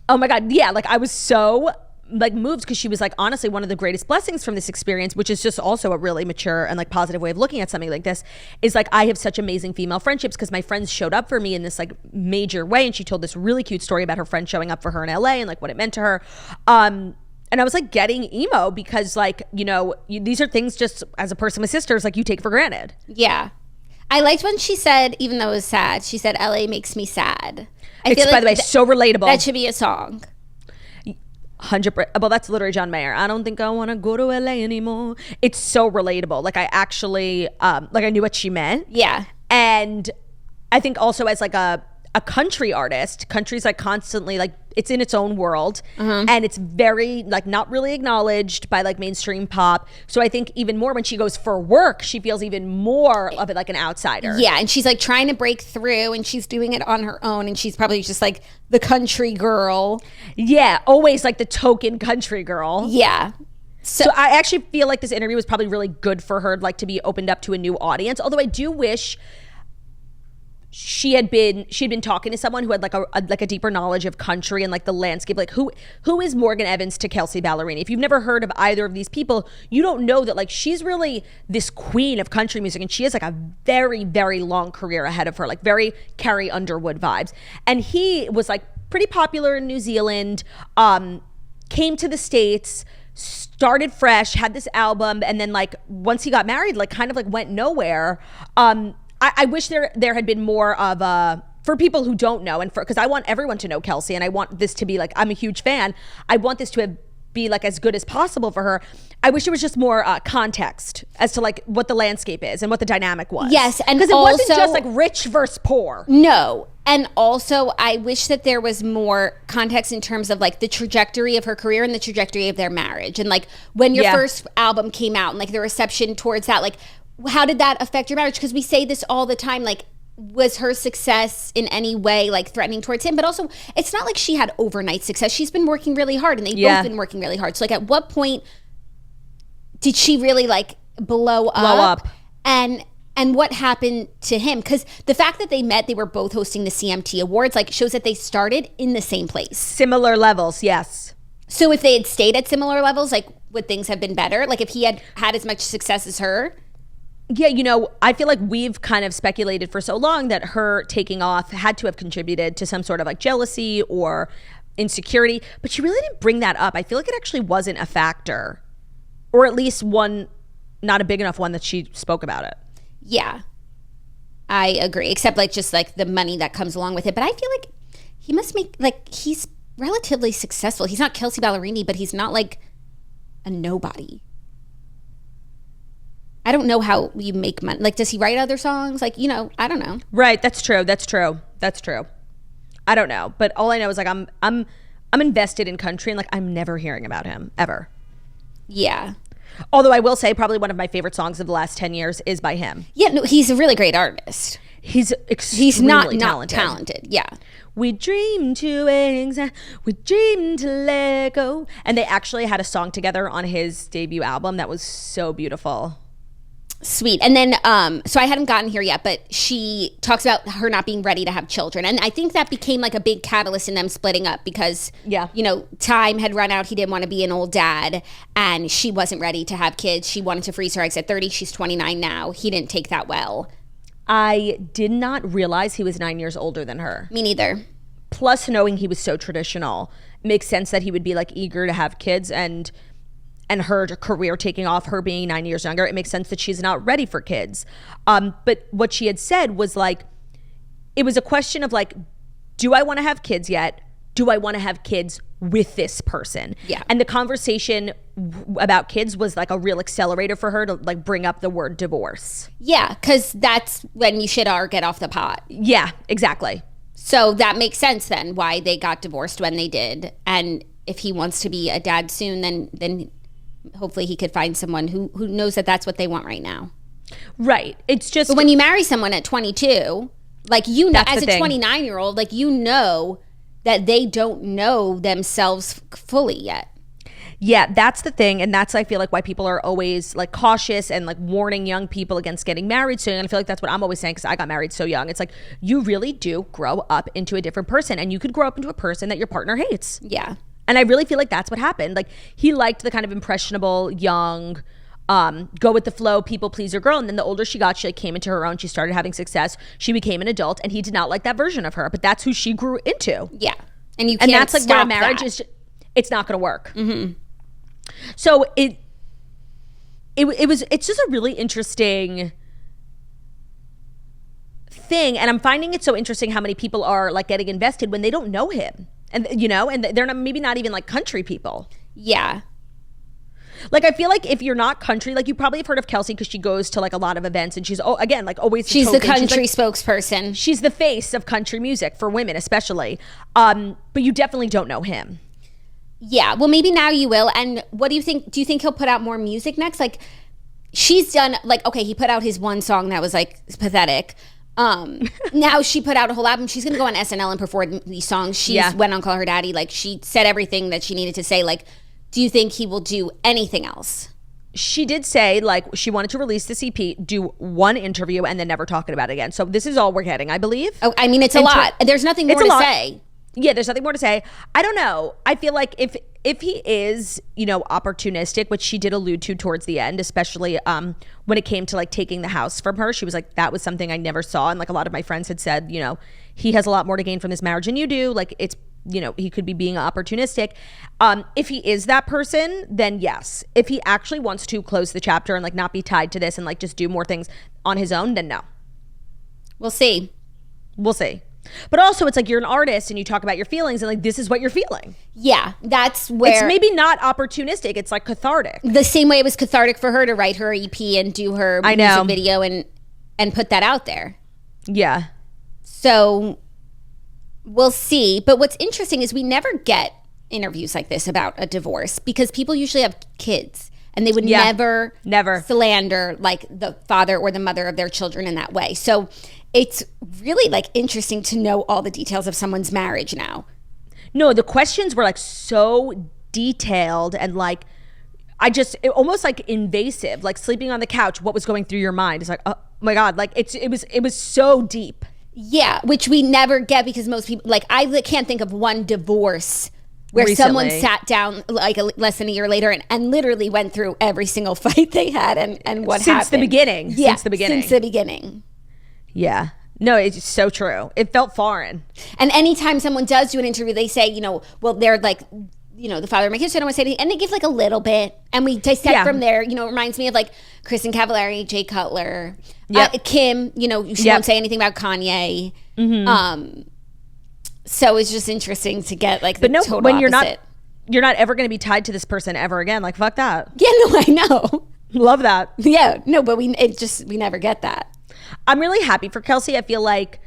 Speaker 2: Oh my God. Yeah. Like I was so like moved because she was like honestly one of the greatest blessings from this experience, which is just also a really mature and like positive way of looking at something like this, is like I have such amazing female friendships because my friends showed up for me in this like major way. And she told this really cute story about her friend showing up for her in LA and like what it meant to her. And I was like getting emo because like, these are things just as a person with sisters, like you take for granted.
Speaker 1: Yeah. I liked when she said, even though it was sad, she said, LA makes me sad. I
Speaker 2: feel like, by the way, so relatable.
Speaker 1: That should be a song.
Speaker 2: 100%. Well, that's literally John Mayer. I don't think I want to go to LA anymore. It's so relatable. Like I actually, like I knew what she meant.
Speaker 1: Yeah.
Speaker 2: And I think also as like a country artist, country's like constantly like it's in its own world and it's very like not really acknowledged by like mainstream pop. So I think even more when she goes for work, she feels even more of it like an outsider.
Speaker 1: Yeah, and she's like trying to break through and she's doing it on her own and she's probably just like the country girl.
Speaker 2: Yeah, always like the token country girl.
Speaker 1: Yeah.
Speaker 2: So I actually feel like this interview was probably really good for her like to be opened up to a new audience. Although I do wish she'd been talking to someone who had like a deeper knowledge of country and like the landscape. Like who is Morgan Evans to Kelsea Ballerini? If you've never heard of either of these people, you don't know that like she's really this queen of country music, and she has like a very, very long career ahead of her, like very Carrie Underwood vibes. And he was like pretty popular in New Zealand, came to the States, started fresh, had this album, and then like once he got married, like kind of like went nowhere. I wish there had been more of a, for people who don't know, and because I want everyone to know Kelsea, and I want this to be like, I'm a huge fan. I want this to be like as good as possible for her. I wish it was just more context as to like what the landscape is and what the dynamic was.
Speaker 1: Yes, and
Speaker 2: because it wasn't just like rich versus poor.
Speaker 1: No. And also, I wish that there was more context in terms of like the trajectory of her career and the trajectory of their marriage. And like when your first album came out and like the reception towards that, like how did that affect your marriage? Because we say this all the time, like was her success in any way like threatening towards him? But also, it's not like she had overnight success. She's been working really hard, and they've both been working really hard. So like at what point did she really like blow up? And what happened to him? Because the fact that they met, they were both hosting the CMT Awards, like shows that they started in the same place.
Speaker 2: Similar levels, yes.
Speaker 1: So if they had stayed at similar levels, like would things have been better? Like if he had had as much success as her?
Speaker 2: Yeah, you know, I feel like we've kind of speculated for so long that her taking off had to have contributed to some sort of like jealousy or insecurity, but she really didn't bring that up. I feel like it actually wasn't a factor, or at least one, not a big enough one that she spoke about it.
Speaker 1: Yeah, I agree, except like just like the money that comes along with it. But I feel like he must make, like, he's relatively successful. He's not Kelsea Ballerini, but he's not like a nobody. I don't know how you make money. Like, does he write other songs? Like, you know, I don't know.
Speaker 2: Right. That's true. I don't know. But all I know is like I'm invested in country, and like I'm never hearing about him ever.
Speaker 1: Yeah.
Speaker 2: Although I will say probably one of my favorite songs of the last 10 years is by him.
Speaker 1: Yeah, no, he's a really great artist.
Speaker 2: He's extremely talented.
Speaker 1: Not talented. Yeah.
Speaker 2: We dream to exist, we dream to let go. And they actually had a song together on his debut album that was so beautiful.
Speaker 1: Sweet. And then, so I hadn't gotten here yet, but she talks about her not being ready to have children. And I think that became like a big catalyst in them splitting up because, you know, time had run out. He didn't want to be an old dad, and she wasn't ready to have kids. She wanted to freeze her eggs at 30. She's 29 now. He didn't take that well.
Speaker 2: I did not realize he was 9 years older than her.
Speaker 1: Me neither.
Speaker 2: Plus, knowing he was so traditional, makes sense that he would be like eager to have kids, and her career taking off, her being 9 years younger, it makes sense that she's not ready for kids. But what she had said was like, it was a question of like, do I want to have kids yet? Do I want to have kids with this person?
Speaker 1: Yeah.
Speaker 2: And the conversation about kids was like a real accelerator for her to like bring up the word divorce.
Speaker 1: Yeah, because that's when you should get off the pot.
Speaker 2: Yeah, exactly.
Speaker 1: So that makes sense then why they got divorced when they did. And if he wants to be a dad soon, then hopefully he could find someone who knows that that's what they want right now.
Speaker 2: Right. It's just,
Speaker 1: but when you marry someone at 22, like, you know, as a 29-year-old, like, you know that they don't know themselves fully yet.
Speaker 2: Yeah, that's the thing. And that's, I feel like, why people are always like cautious and like warning young people against getting married soon. And I feel like that's what I'm always saying, because I got married so young. It's like, you really do grow up into a different person, and you could grow up into a person that your partner hates.
Speaker 1: Yeah.
Speaker 2: And I really feel like that's what happened. Like, he liked the kind of impressionable, young, go with the flow, people pleaser girl. And then the older she got, she like came into her own. She started having success. She became an adult, and he did not like that version of her. But that's who she grew into.
Speaker 1: Yeah. And you can't
Speaker 2: that's like where a marriage
Speaker 1: is.
Speaker 2: It's not going to work.
Speaker 1: Mm-hmm.
Speaker 2: So it's just a really interesting thing. And I'm finding it so interesting how many people are like getting invested when they don't know him. And, you know, and they're maybe not even like country people.
Speaker 1: Yeah.
Speaker 2: Like, I feel like if you're not country, like, you probably have heard of Kelsea because she goes to like a lot of events, and she's, again, like, always
Speaker 1: she's the country spokesperson.
Speaker 2: She's the face of country music for women, especially. But you definitely don't know him.
Speaker 1: Yeah. Well, maybe now you will. And what do you think? Do you think he'll put out more music next? Like, she's done, like, okay, he put out his one song that was like pathetic. Now she put out a whole album. She's gonna go on SNL and perform these songs. She went on Call Her Daddy. Like, she said everything that she needed to say. Like, do you think he will do anything else?
Speaker 2: she did say like she wanted to release this EP, do one interview, and then never talk about it again. So this is all we're getting, I believe.
Speaker 1: Oh, I mean, it's a lot. There's nothing more to say.
Speaker 2: Yeah, there's nothing more to say. I don't know. I feel like if he is, you know, opportunistic, which she did allude to towards the end, especially when it came to like taking the house from her, she was like, that was something I never saw. And like a lot of my friends had said, you know, he has a lot more to gain from this marriage than you do. Like it's, you know, he could be being opportunistic. If he is that person, then yes. If he actually wants to close the chapter and like not be tied to this and like just do more things on his own, then no.
Speaker 1: We'll see.
Speaker 2: We'll see. But also it's like you're an artist and you talk about your feelings and like this is what you're feeling.
Speaker 1: Yeah, that's where
Speaker 2: it's maybe not opportunistic, it's like cathartic.
Speaker 1: The same way it was cathartic for her to write her EP and do her music video and put that out there.
Speaker 2: Yeah.
Speaker 1: So we'll see. But what's interesting is we never get interviews like this about a divorce because people usually have kids and they would never slander like the father or the mother of their children in that way. So it's really like interesting to know all the details of someone's marriage now.
Speaker 2: No, the questions were like so detailed and like almost like invasive, like sleeping on the couch. What was going through your mind? It's like, oh my God, like it was so deep.
Speaker 1: Yeah, which we never get because most people, like I can't think of one divorce where someone sat down like less than a year later and literally went through every single fight they had and what happened.
Speaker 2: Since the beginning.
Speaker 1: Yeah,
Speaker 2: since the beginning.
Speaker 1: Since the beginning.
Speaker 2: Yeah. No, it's so true. It felt foreign.
Speaker 1: And anytime someone does do an interview, they say, you know, well, they're like, you know, the father of my kids, so I don't want to say anything. And they give like a little bit. And we dissect from there. You know, it reminds me of like Kristen Cavallari, Jay Cutler, Kim, you know, she won't say anything about Kanye. Mm-hmm. So it's just interesting to get like the total
Speaker 2: when
Speaker 1: opposite.
Speaker 2: You're not ever going to be tied to this person ever again. Like, fuck that.
Speaker 1: Yeah, no, I know.
Speaker 2: Love that.
Speaker 1: Yeah, no, but we never get that.
Speaker 2: I'm really happy for Kelsea. I feel like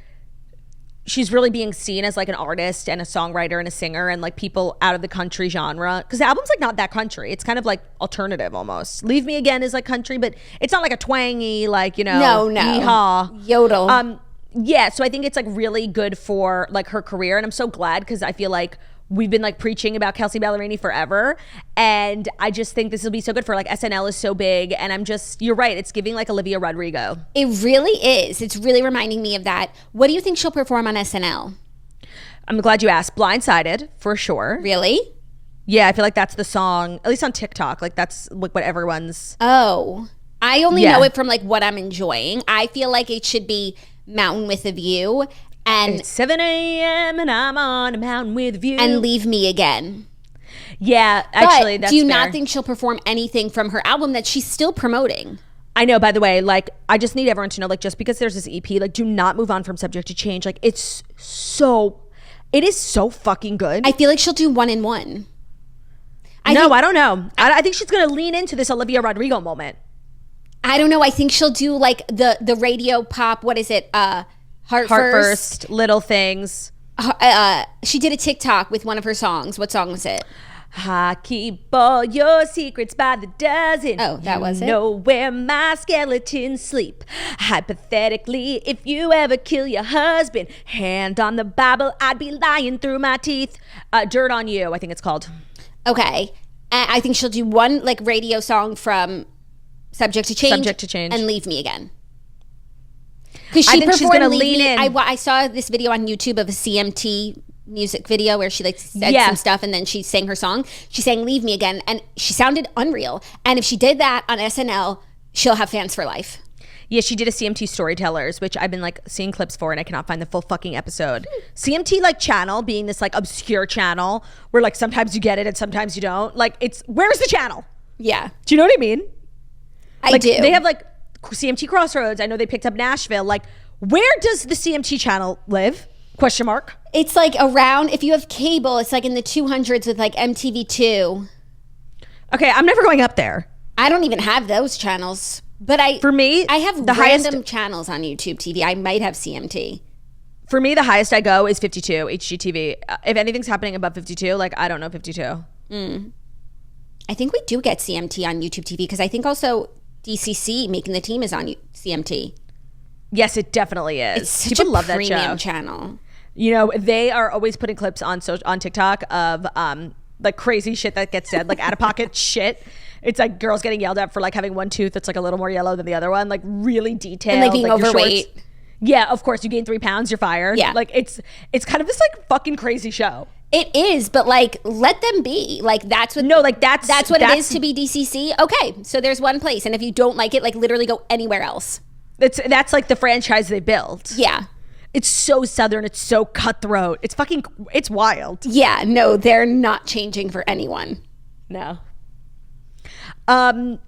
Speaker 2: she's really being seen as like an artist and a songwriter and a singer and like people out of the country genre. Because the album's like not that country. It's kind of like alternative almost. Leave Me Again is like country, but it's not like a twangy, like, you know,
Speaker 1: yeehaw, yodel.
Speaker 2: Yeah, so I think it's like really good for like her career. And I'm so glad because I feel like we've been like preaching about Kelsea Ballerini forever. And I just think this will be so good for like SNL is so big. And you're right. It's giving like Olivia Rodrigo.
Speaker 1: It really is. It's really reminding me of that. What do you think she'll perform on SNL?
Speaker 2: I'm glad you asked. Blindsided for sure.
Speaker 1: Really?
Speaker 2: Yeah, I feel like that's the song, at least on TikTok. Like that's like what everyone's.
Speaker 1: Oh, I only know it from like what I'm enjoying. I feel like it should be Mountain with a View. And
Speaker 2: it's 7 a.m. and I'm on a mountain with a view.
Speaker 1: And Leave Me Again.
Speaker 2: Yeah, actually, that's
Speaker 1: do you
Speaker 2: fair.
Speaker 1: not think she'll perform anything from her album that she's still promoting?
Speaker 2: I know, by the way, like, I just need everyone to know, like, just because there's this EP, like, do not move on from Subject to Change. Like, it is so fucking good.
Speaker 1: I feel like she'll do one in one.
Speaker 2: I don't know. I think she's going to lean into this Olivia Rodrigo moment.
Speaker 1: I don't know. I think she'll do, like, the radio pop, what is it, Heart First,
Speaker 2: Little Things.
Speaker 1: She did a TikTok with one of her songs. What song was it?
Speaker 2: I keep all your secrets by the dozen.
Speaker 1: Oh, that was it?
Speaker 2: You know where my skeletons sleep. Hypothetically, if you ever kill your husband, hand on the Bible, I'd be lying through my teeth. Dirt on You, I think it's called.
Speaker 1: Okay. And I think she'll do one like radio song from Subject to Change. And Leave Me Again. Because I think she's going to lean in. I saw this video on YouTube of a CMT music video where she like said some stuff and then she sang her song. She sang Leave Me Again and she sounded unreal. And if she did that on SNL, she'll have fans for life.
Speaker 2: Yeah, she did a CMT Storytellers, which I've been like seeing clips for and I cannot find the full fucking episode. CMT like channel being this like obscure channel where like sometimes you get it and sometimes you don't. Like where's the channel?
Speaker 1: Yeah.
Speaker 2: Do you know what I mean?
Speaker 1: I do.
Speaker 2: They have like CMT Crossroads. I know they picked up Nashville. Like, where does the CMT channel live? Question mark.
Speaker 1: It's like around, if you have cable, it's like in the 200s with like MTV2.
Speaker 2: Okay, I'm never going up there.
Speaker 1: I don't even have those channels. But I have the random channals on YouTube TV. I might have CMT.
Speaker 2: For me, the highest I go is 52 HGTV. If anything's happening above 52, like I don't know 52.
Speaker 1: I think we do get CMT on YouTube TV because I think also DCC Making the Team is on CMT.
Speaker 2: Yes, it definitely is.
Speaker 1: It's such a love premium that show. Channel.
Speaker 2: You know, they are always putting clips on TikTok of like crazy shit that gets said, like out of pocket shit. It's like girls getting yelled at for like having one tooth that's like a little more yellow than the other one, like really detailed.
Speaker 1: And like being
Speaker 2: your
Speaker 1: overweight.
Speaker 2: shorts. Yeah, of course. You gain 3 pounds, you're fired.
Speaker 1: Yeah.
Speaker 2: Like it's kind of this like fucking crazy show.
Speaker 1: It is, but like let them be. Like that's what that's what it is to be DCC. Okay, so there's one place, and if you don't like it, like literally go anywhere else.
Speaker 2: That's like the franchise they built.
Speaker 1: Yeah.
Speaker 2: It's so Southern. It's so cutthroat. It's wild.
Speaker 1: Yeah, no, they're not changing for anyone.
Speaker 2: No.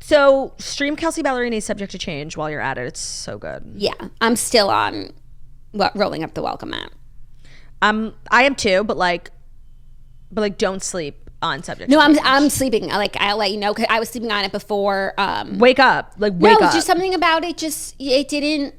Speaker 2: So stream Kelsea Ballerini Subject to Change while you're at it. It's so good.
Speaker 1: Yeah, I'm still on Rolling Up the Welcome Mat.
Speaker 2: I am too, but like don't sleep on Subject
Speaker 1: No,
Speaker 2: to Change.
Speaker 1: I'm sleeping. Like I'll let you know, 'cause I was sleeping on it before.
Speaker 2: Wake up. Wake up.
Speaker 1: Just something about it. It didn't.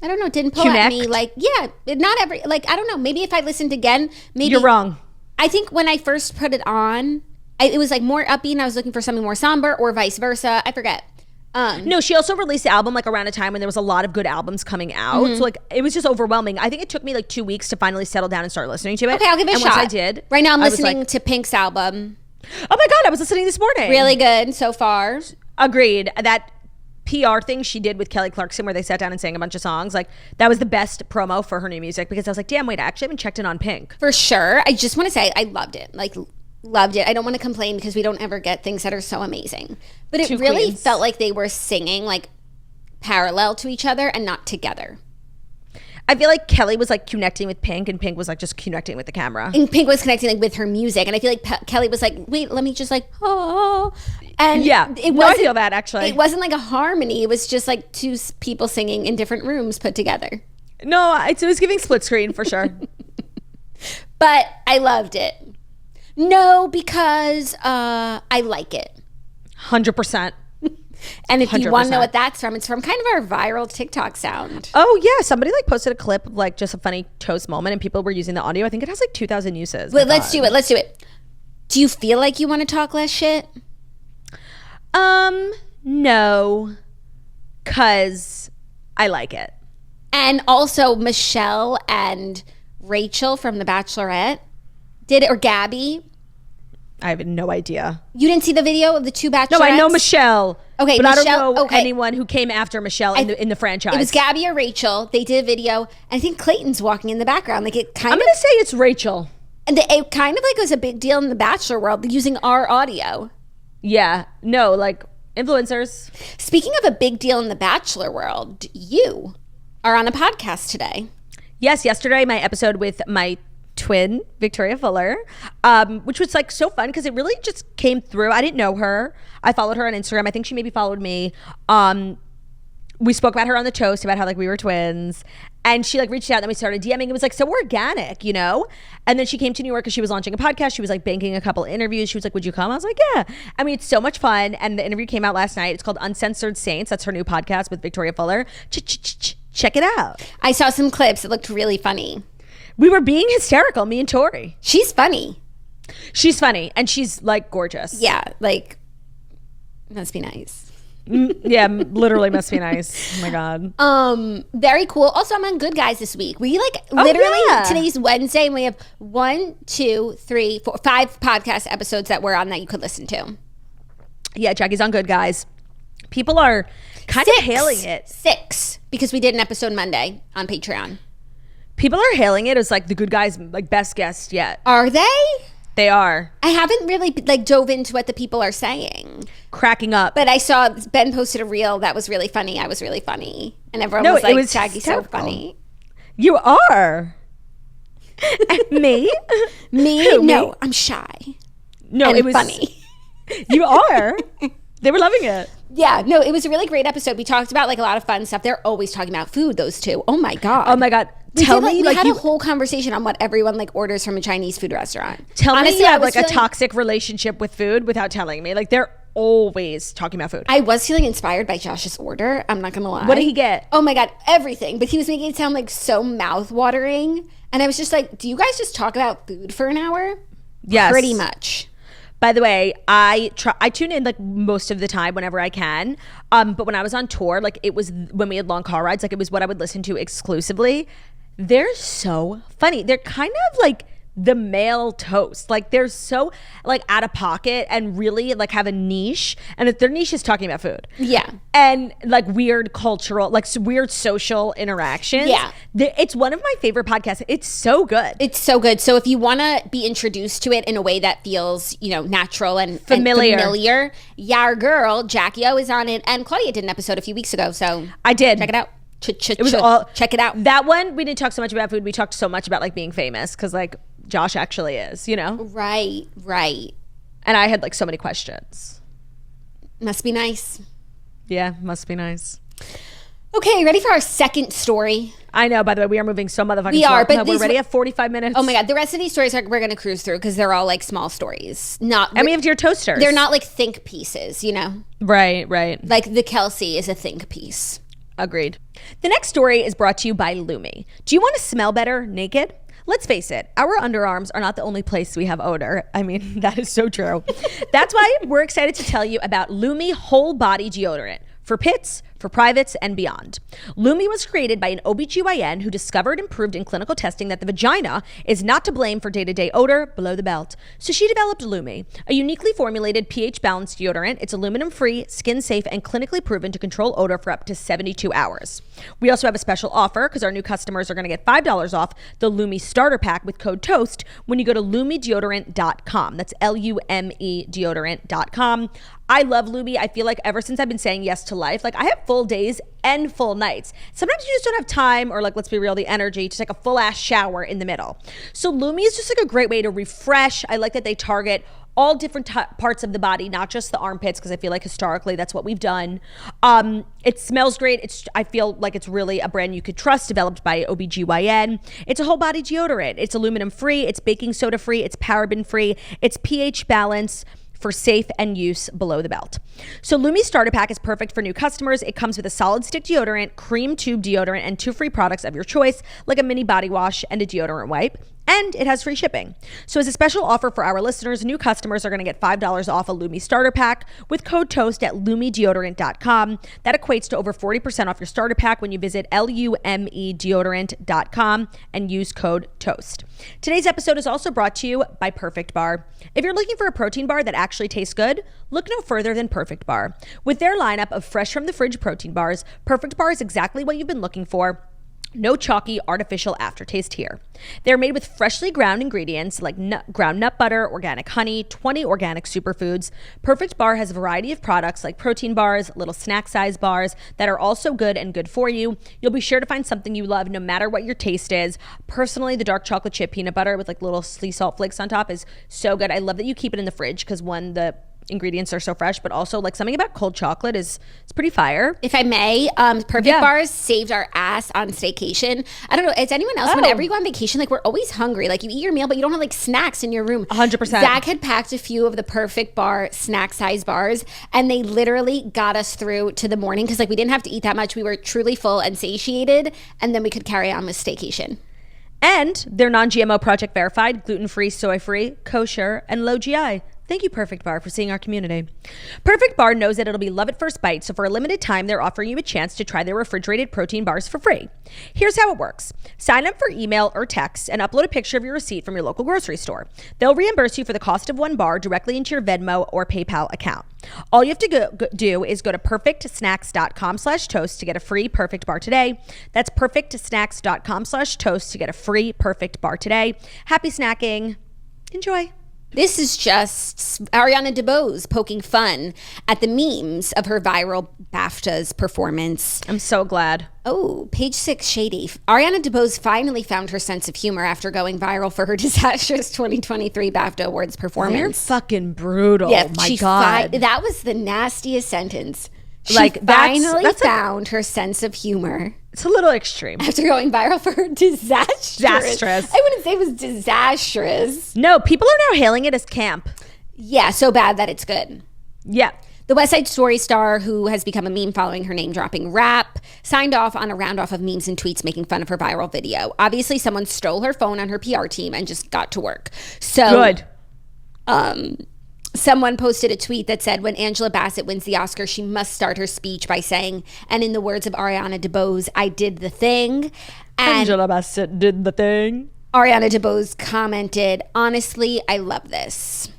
Speaker 1: I don't know. It didn't pull at me. Like, yeah, not every. Like, I don't know. Maybe if I listened again, maybe
Speaker 2: you're wrong.
Speaker 1: I think when I first put it on, it was like more upbeat, and I was looking for something more somber, or vice versa. I forget.
Speaker 2: No, she also released the album like around a time when there was a lot of good albums coming out. So like it was just overwhelming. I think it took me like 2 weeks to finally settle down and start listening to it.
Speaker 1: Okay, I'll give it a shot.
Speaker 2: Once I did,
Speaker 1: right now I'm listening to Pink's album.
Speaker 2: Oh my God, I was listening this morning.
Speaker 1: Really good so far.
Speaker 2: Agreed. That PR thing she did with Kelly Clarkson where they sat down and sang a bunch of songs, like that was the best promo for her new music, because I was like, damn, wait, I actually haven't checked in on Pink.
Speaker 1: For sure. I just want to say I loved it. Like, loved it. I don't want to complain because we don't ever get things that are so amazing. But it really
Speaker 2: queens.
Speaker 1: felt like they were singing like parallel to each other and not together.
Speaker 2: I feel like Kelly was like connecting with Pink, and Pink was like just connecting with the camera.
Speaker 1: And Pink was connecting like with her music, and I feel like Kelly was like, "Wait, let me just like oh." And
Speaker 2: yeah, I feel that actually.
Speaker 1: It wasn't like a harmony. It was just like two people singing in different rooms put together.
Speaker 2: No, it was giving split screen for sure.
Speaker 1: But I loved it. No, because I like it.
Speaker 2: 100%.
Speaker 1: And if you
Speaker 2: 100%.
Speaker 1: want to know what that's from, it's from kind of our viral TikTok sound.
Speaker 2: Oh yeah, somebody like posted a clip of like just a funny toast moment, and people were using the audio. I think it has like 2,000 uses.
Speaker 1: Wait, let's do it. Do you feel like you want to talk less shit?
Speaker 2: No, cause I like it.
Speaker 1: And also Michelle and Rachel from The Bachelorette did it, or Gabby.
Speaker 2: I have no idea.
Speaker 1: You didn't see the video of the two Bachelorettes?
Speaker 2: No, I know Michelle.
Speaker 1: Okay,
Speaker 2: but
Speaker 1: Michelle,
Speaker 2: I don't know
Speaker 1: okay.
Speaker 2: anyone who came after Michelle in the franchise.
Speaker 1: It was Gabby or Rachel. They did a video, and I think Clayton's walking in the background. Like it kind
Speaker 2: I'm
Speaker 1: of.
Speaker 2: gonna say it's Rachel.
Speaker 1: And it kind of like was a big deal in the Bachelor world using our audio.
Speaker 2: Yeah, no, like influencers.
Speaker 1: Speaking of a big deal in the Bachelor world, you are on a podcast today.
Speaker 2: Yes, yesterday my episode with my twin Victoria Fuller, which was like so fun because it really just came through. I didn't know her. I followed her on Instagram. I think she maybe followed me. We spoke about her on the toast about how like we were twins, and she like reached out and then we started DMing. It was like so organic, you know? And then she came to New York because she was launching a podcast. She was like banking a couple interviews. She was like, would you come? I was like, yeah. I mean, it's so much fun. And the interview came out last night. It's called Uncensored Saints. That's her new podcast with Victoria Fuller. Check it out.
Speaker 1: I saw some clips. It looked really funny.
Speaker 2: We were being hysterical, me and Tori.
Speaker 1: She's funny.
Speaker 2: She's funny, and she's like gorgeous.
Speaker 1: Yeah, like must be nice.
Speaker 2: Yeah, literally must be nice. Oh my God.
Speaker 1: Very cool. Also, I'm on Good Guys this week. We like today's Wednesday, and we have 1, 2, 3, 4, 5 podcast episodes that we're on that you could listen to.
Speaker 2: Yeah, Jackie's on Good Guys. People are kind of hailing it.
Speaker 1: 6, because we did an episode Monday on Patreon.
Speaker 2: People are hailing it as like the Good Guys like best guest yet.
Speaker 1: Are they?
Speaker 2: They are.
Speaker 1: I haven't really like dove into what the people are saying.
Speaker 2: Cracking up.
Speaker 1: But I saw Ben posted a reel that was really funny. I was really funny. And everyone was like, Jackie's so funny.
Speaker 2: You are. Me?
Speaker 1: Me?
Speaker 2: Who,
Speaker 1: no,
Speaker 2: me?
Speaker 1: I'm shy.
Speaker 2: No,
Speaker 1: and
Speaker 2: it was
Speaker 1: funny.
Speaker 2: You are. They were loving it.
Speaker 1: Yeah, no, it was a really great episode. We talked about like a lot of fun stuff. They're always talking about food, those two. Oh my God.
Speaker 2: Oh my God.
Speaker 1: We had a whole conversation on what everyone like orders from a Chinese food restaurant.
Speaker 2: Honestly, me you have like a toxic relationship with food without telling me. Like they're always talking about food.
Speaker 1: I was feeling inspired by Josh's order. I'm not gonna lie.
Speaker 2: What did he get?
Speaker 1: Oh my God, everything. But he was making it sound like so mouth-watering. And I was just like, do you guys just talk about food for an hour?
Speaker 2: Yes.
Speaker 1: Pretty much.
Speaker 2: By the way, I tune in like most of the time whenever I can. But when I was on tour, like it was when we had long car rides, like it was what I would listen to exclusively. They're so funny. They're kind of like the male toast. Like they're so like out of pocket and really like have a niche, and their niche is talking about food.
Speaker 1: Yeah.
Speaker 2: And like weird cultural, like weird social interactions.
Speaker 1: Yeah.
Speaker 2: It's one of my favorite podcasts. It's so good.
Speaker 1: It's so good. So if you want to be introduced to it in a way that feels, natural and familiar, yeah, our girl Jackie O is on it, and Claudia did an episode a few weeks ago. So
Speaker 2: I did.
Speaker 1: Check it out.
Speaker 2: It was all,
Speaker 1: check it out.
Speaker 2: That one, we didn't talk so much about food. We talked so much about like being famous because like Josh actually is,
Speaker 1: Right.
Speaker 2: And I had like so many questions.
Speaker 1: Must be nice.
Speaker 2: Yeah, must be nice.
Speaker 1: Okay, ready for our second story?
Speaker 2: I know, by the way, we are moving so motherfucking
Speaker 1: We are,
Speaker 2: slow.
Speaker 1: but
Speaker 2: we're ready at 45 minutes.
Speaker 1: Oh my God, the rest of these stories we're going to cruise through because they're all like small stories.
Speaker 2: And we have your toasters.
Speaker 1: They're not like think pieces,
Speaker 2: Right.
Speaker 1: Like the Kelsea is a think piece.
Speaker 2: Agreed. The next story is brought to you by Lumi. Do you want to smell better naked? Let's face it, our underarms are not the only place we have odor. I mean, that is so true. That's why we're excited to tell you about Lumi Whole Body Deodorant for pits, for privates, and beyond. Lumi was created by an OBGYN who discovered and proved in clinical testing that the vagina is not to blame for day-to-day odor below the belt. So she developed Lumi, a uniquely formulated pH-balanced deodorant. It's aluminum-free, skin-safe, and clinically proven to control odor for up to 72 hours. We also have a special offer because our new customers are going to get $5 off the Lumi starter pack with code TOAST when you go to lumedeodorant.com. That's Lume deodorant.com. I love Lumi. I feel like ever since I've been saying yes to life, like I have full days and full nights. Sometimes you just don't have time or like, let's be real, the energy to take a full ass shower in the middle. So Lumi is just like a great way to refresh. I like that they target all different parts of the body, not just the armpits, because I feel like historically that's what we've done. It smells great. I feel like it's really a brand you could trust, developed by OBGYN. It's a whole body deodorant. It's aluminum free. It's baking soda free. It's paraben free. It's pH balanced for safe and use below the belt. So Lumi Starter Pack is perfect for new customers. It comes with a solid stick deodorant, cream tube deodorant, and 2 free products of your choice, like a mini body wash and a deodorant wipe. And it has free shipping. So as a special offer for our listeners, new customers are going to get $5 off a Lumi Starter Pack with code TOAST at lumedeodorant.com. That equates to over 40% off your starter pack when you visit lumedeodorant.com and use code TOAST. Today's episode is also brought to you by Perfect Bar. If you're looking for a protein bar that actually tastes good, look no further than Perfect Bar. With their lineup of fresh from the fridge protein bars, Perfect Bar is exactly what you've been looking for. No chalky, artificial aftertaste here. They're made with freshly ground ingredients like ground nut butter, organic honey, 20 organic superfoods. Perfect Bar has a variety of products like protein bars, little snack size bars that are also good and good for you. You'll be sure to find something you love no matter what your taste is. Personally, the dark chocolate chip peanut butter with like little sea salt flakes on top is so good. I love that you keep it in the fridge because one, the ingredients are so fresh, but also like something about cold chocolate it's pretty fire.
Speaker 1: If I may, Perfect Bars saved our ass on staycation. I don't know, is anyone else, whenever you go on vacation, like we're always hungry, like you eat your meal but you don't have like snacks in your room.
Speaker 2: 100%.
Speaker 1: Zach had packed a few of the Perfect Bar snack size bars and they literally got us through to the morning because like we didn't have to eat that much. We were truly full and satiated, and then we could carry on with staycation.
Speaker 2: And they're non-GMO project verified, gluten-free, soy-free, kosher, and low GI. Thank you, Perfect Bar, for seeing our community. Perfect Bar knows that it'll be love at first bite, so for a limited time, they're offering you a chance to try their refrigerated protein bars for free. Here's how it works. Sign up for email or text and upload a picture of your receipt from your local grocery store. They'll reimburse you for the cost of one bar directly into your Venmo or PayPal account. All you have to do is go to perfectsnacks.com/toast to get a free Perfect Bar today. That's perfectsnacks.com/toast to get a free Perfect Bar today. Happy snacking. Enjoy.
Speaker 1: This is just Ariana DeBose poking fun at the memes of her viral BAFTAs performance.
Speaker 2: I'm so glad.
Speaker 1: Oh, page 6, shady. Ariana DeBose finally found her sense of humor after going viral for her disastrous 2023 BAFTA Awards performance.
Speaker 2: They're fucking brutal.
Speaker 1: Yeah,
Speaker 2: my God.
Speaker 1: That was the nastiest sentence. She
Speaker 2: like
Speaker 1: finally found her sense of humor.
Speaker 2: It's a little extreme.
Speaker 1: After going viral for her disastrous. I wouldn't say it was disastrous.
Speaker 2: No, people are now hailing it as camp.
Speaker 1: Yeah, so bad that it's good.
Speaker 2: Yeah.
Speaker 1: The West Side Story star, who has become a meme following her name-dropping rap, signed off on a round-off of memes and tweets making fun of her viral video. Obviously, someone stole her phone on her PR team and just got to work. So,
Speaker 2: good.
Speaker 1: Someone posted a tweet that said, when Angela Bassett wins the Oscar, she must start her speech by saying, and in the words of Ariana DeBose, I did the thing. And
Speaker 2: Angela Bassett did the thing.
Speaker 1: Ariana DeBose commented, honestly, I love this.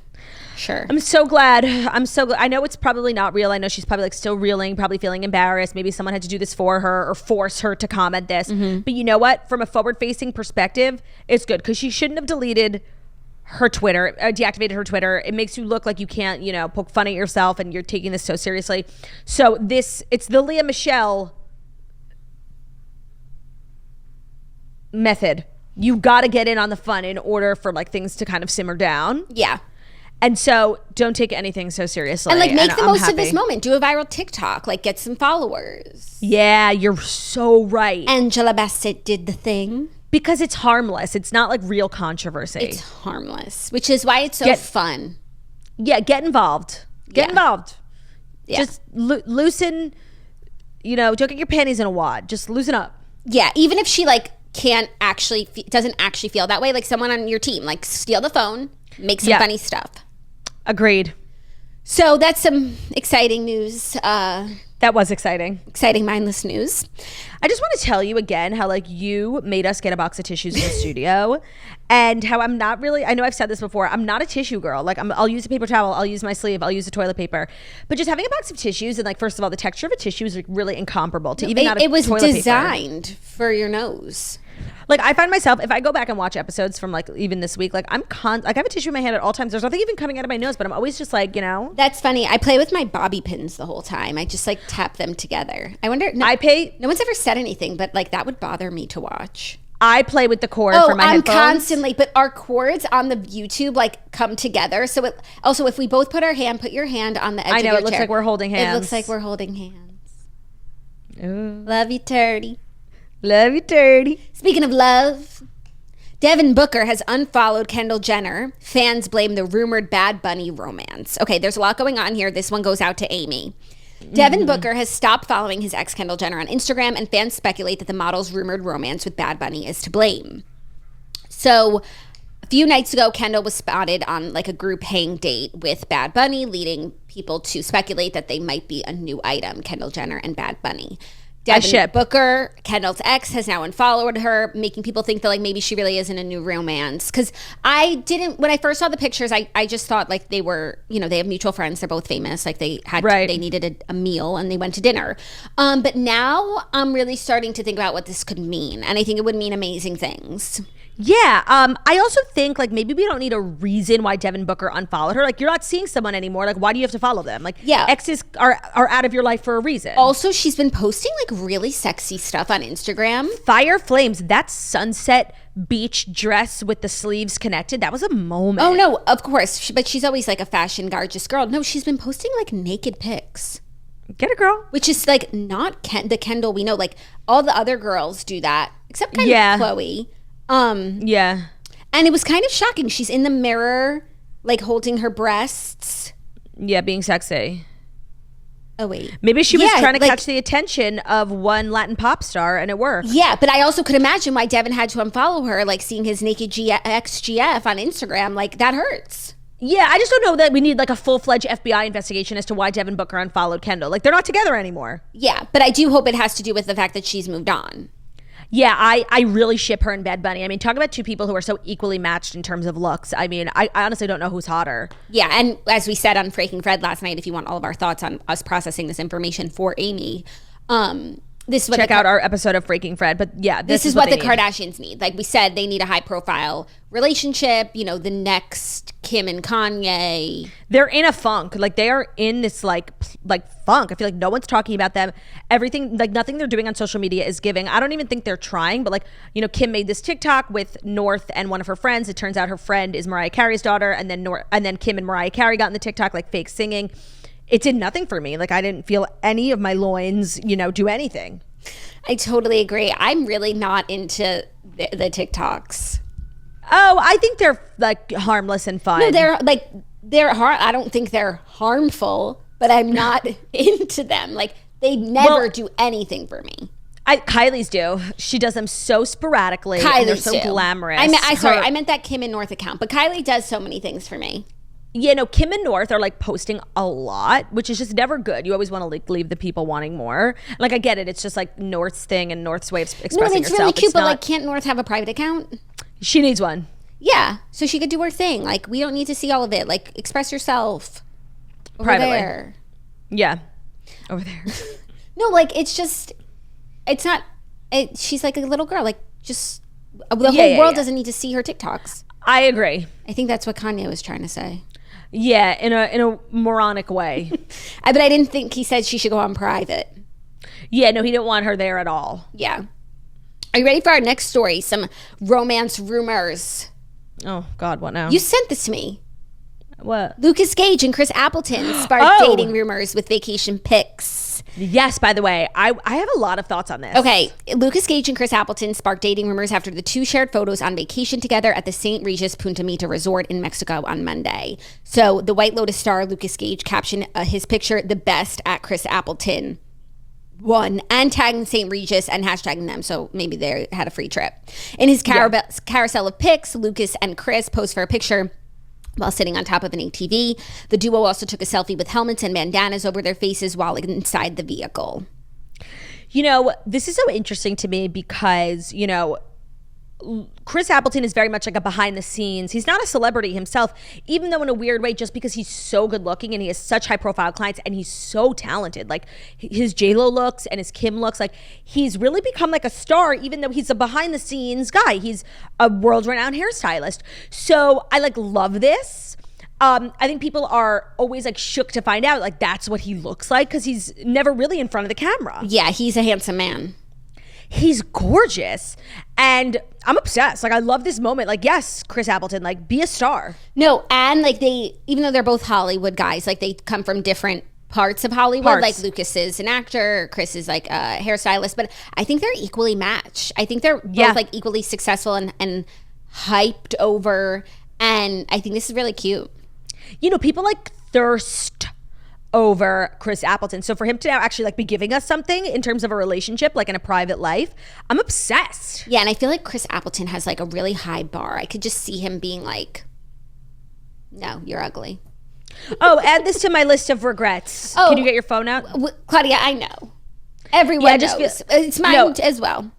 Speaker 1: Sure.
Speaker 2: I'm so glad. I know it's probably not real. I know she's probably like still reeling, probably feeling embarrassed. Maybe someone had to do this for her or force her to comment this. But you know what? From a forward-facing perspective, it's good because she shouldn't have deleted her Twitter, deactivated her Twitter. It makes you look like you can't, poke fun at yourself and you're taking this so seriously. So it's the Lea Michele method. You got to get in on the fun in order for like things to kind of simmer down.
Speaker 1: Yeah.
Speaker 2: And so don't take anything so seriously.
Speaker 1: And like make the most of this moment. Do a viral TikTok. Like get some followers.
Speaker 2: Yeah, you're so right.
Speaker 1: Angela Bassett did the thing.
Speaker 2: Because it's harmless. It's not like real controversy.
Speaker 1: It's harmless, which is why it's so fun.
Speaker 2: Yeah, get involved. Get involved. Yeah. Just loosen, don't get your panties in a wad. Just loosen up.
Speaker 1: Yeah, even if she like doesn't actually feel that way, like someone on your team, like steal the phone, make some funny stuff.
Speaker 2: Agreed.
Speaker 1: So that's some exciting news.
Speaker 2: That was exciting.
Speaker 1: Exciting, mindless news.
Speaker 2: I just want to tell you again how like you made us get a box of tissues in the studio and how I'm not really, I know I've said this before, I'm not a tissue girl. Like I'll use a paper towel, I'll use my sleeve, I'll use the toilet paper. But just having a box of tissues and like, first of all, the texture of a tissue is like really incomparable to even not a toilet paper.
Speaker 1: It was designed for your nose.
Speaker 2: Like I find myself, if I go back and watch episodes from like even this week, like I have a tissue in my hand at all times. There's nothing even coming out of my nose, but I'm always just like,
Speaker 1: That's funny. I play with my bobby pins the whole time. I just like tap them together. I wonder. No one's ever said anything, but like that would bother me to watch.
Speaker 2: I play with the cord for my headphones.
Speaker 1: Constantly, but our cords on the YouTube like come together. So also if we both put your hand on the edge of your chair.
Speaker 2: It looks like we're holding hands.
Speaker 1: It looks like we're holding hands. Ooh. Love you, Turdy.
Speaker 2: Love you, Turdy.
Speaker 1: Speaking of love, Devin Booker has unfollowed Kendall Jenner. Fans blame the rumored Bad Bunny romance. Okay, there's a lot going on here. This one goes out to Amy. Devin Booker has stopped following his ex Kendall Jenner on Instagram, and fans speculate that the model's rumored romance with Bad Bunny is to blame. So a few nights ago, Kendall was spotted on like a group hang date with Bad Bunny, leading people to speculate that they might be a new item, Kendall Jenner and Bad Bunny. Devin Booker, Kendall's ex, has now unfollowed her, making people think that like maybe she really isn't a new romance. Because when I first saw the pictures, I just thought like they were, they have mutual friends. They're both famous. Like they needed a meal and they went to dinner. But now I'm really starting to think about what this could mean. And I think it would mean amazing things.
Speaker 2: Yeah. I also think like maybe we don't need a reason why Devin Booker unfollowed her. Like you're not seeing someone anymore. Like why do you have to follow them? Like exes are out of your life for a reason.
Speaker 1: Also, she's been posting like really sexy stuff on Instagram.
Speaker 2: Fire flames. That sunset beach dress with the sleeves connected. That was a moment.
Speaker 1: Oh no, of course. But she's always like a fashion gorgeous girl. No, she's been posting like naked pics.
Speaker 2: Get a girl.
Speaker 1: Which is like not the Kendall we know. Like all the other girls do that except kind of Chloe.
Speaker 2: Yeah.
Speaker 1: And it was kind of shocking. She's in the mirror, like holding her breasts.
Speaker 2: Yeah, being sexy.
Speaker 1: Oh, wait.
Speaker 2: Maybe she was trying to catch the attention of one Latin pop star and it worked.
Speaker 1: Yeah, but I also could imagine why Devin had to unfollow her, like seeing his naked XGF on Instagram. Like that hurts.
Speaker 2: Yeah, I just don't know that we need like a full-fledged FBI investigation as to why Devin Booker unfollowed Kendall. Like they're not together anymore.
Speaker 1: Yeah, but I do hope it has to do with the fact that she's moved on.
Speaker 2: Yeah, I really ship her and Bad Bunny. I mean, talk about two people who are so equally matched in terms of looks. I mean, I honestly don't know who's hotter.
Speaker 1: Yeah, and as we said on Freaking Fred last night, if you want all of our thoughts on us processing this information for Amy, this is what
Speaker 2: check out our episode of Freaking Fred. But yeah,
Speaker 1: this is what the Kardashians need. Like we said, they need a high-profile relationship. The next Kim and Kanye.
Speaker 2: They're in a funk. Like they are in this like funk. I feel like no one's talking about them. Everything, like nothing they're doing on social media is giving. I don't even think they're trying. But like Kim made this TikTok with North and one of her friends. It turns out her friend is Mariah Carey's daughter, and then Kim and Mariah Carey got in the TikTok like fake singing. It did nothing for me. Like I didn't feel any of my loins, do anything.
Speaker 1: I totally agree. I'm really not into the TikToks.
Speaker 2: Oh, I think they're like harmless and fun.
Speaker 1: No, they're I don't think they're harmful, but I'm not into them. Like they never do anything for me.
Speaker 2: Kylie's do. She does them so sporadically. And they're so glamorous.
Speaker 1: I meant that Kim and North account, but Kylie does so many things for me.
Speaker 2: Kim and North are like posting a lot, which is just never good. You always want to like leave the people wanting more. Like I get it. It's just like North's thing and North's way of expressing herself.
Speaker 1: No, it's really cute, but like can't North have a private account?
Speaker 2: She needs one.
Speaker 1: Yeah, so she could do her thing. Like, we don't need to see all of it. Like, express yourself over
Speaker 2: Privately.
Speaker 1: there.
Speaker 2: Yeah, over there.
Speaker 1: No, like, it's just, it's not, she's like a little girl. Like, just, the whole world doesn't need to see her TikToks.
Speaker 2: I agree.
Speaker 1: I think that's what Kanye was trying to say.
Speaker 2: Yeah, in a moronic way.
Speaker 1: But I didn't think he said she should go on private.
Speaker 2: Yeah, no, he didn't want her there at all.
Speaker 1: Yeah. Are you ready for our next story? Some romance rumors.
Speaker 2: Oh, God, what now?
Speaker 1: You sent this to me.
Speaker 2: What?
Speaker 1: Lukas Gage and Chris Appleton sparked dating rumors with vacation pics.
Speaker 2: Yes, by the way, I have a lot of thoughts on this.
Speaker 1: Okay, Lukas Gage and Chris Appleton sparked dating rumors after the two shared photos on vacation together at the St. Regis Punta Mita Resort in Mexico on Monday. So the White Lotus star Lukas Gage captioned his picture, "The best at Chris Appleton." One, and tagging St. Regis and hashtagging them, so maybe they had a free trip. In his carousel of pics, Lukas and Chris posed for a picture while sitting on top of an ATV. The duo also took a selfie with helmets and bandanas over their faces while inside the vehicle.
Speaker 2: You know, this is so interesting to me because, you know, Chris Appleton is very much like a behind the scenes. He's not a celebrity himself, even though in a weird way, just because he's so good looking and he has such high profile clients and he's so talented. Like his J-Lo looks and his Kim looks, like he's really become like a star, even though he's a behind the scenes guy. He's a world renowned hairstylist. So I like love this. I think people are always like shook to find out like that's what he looks like because he's never really in front of the camera.
Speaker 1: Yeah, he's a handsome man.
Speaker 2: He's gorgeous and I'm obsessed. Like I love this moment. Like, yes, Chris Appleton, like be a star.
Speaker 1: No, and like they, even though they're both Hollywood guys, like they come from different parts of Hollywood. Like Lukas is an actor, Chris is like a hairstylist, but I think they're equally matched. I think they're both like equally successful and hyped over, and I think this is really cute.
Speaker 2: You know, people like thirst over Chris Appleton. So for him to now actually like be giving us something in terms of a relationship, like in a private life, I'm obsessed.
Speaker 1: Yeah, and I feel like Chris Appleton has like a really high bar. I could just see him being like, no, you're ugly.
Speaker 2: Oh, add this to my list of regrets. Can you get your phone out?
Speaker 1: Claudia, I know. Everyone knows. It's mine as well.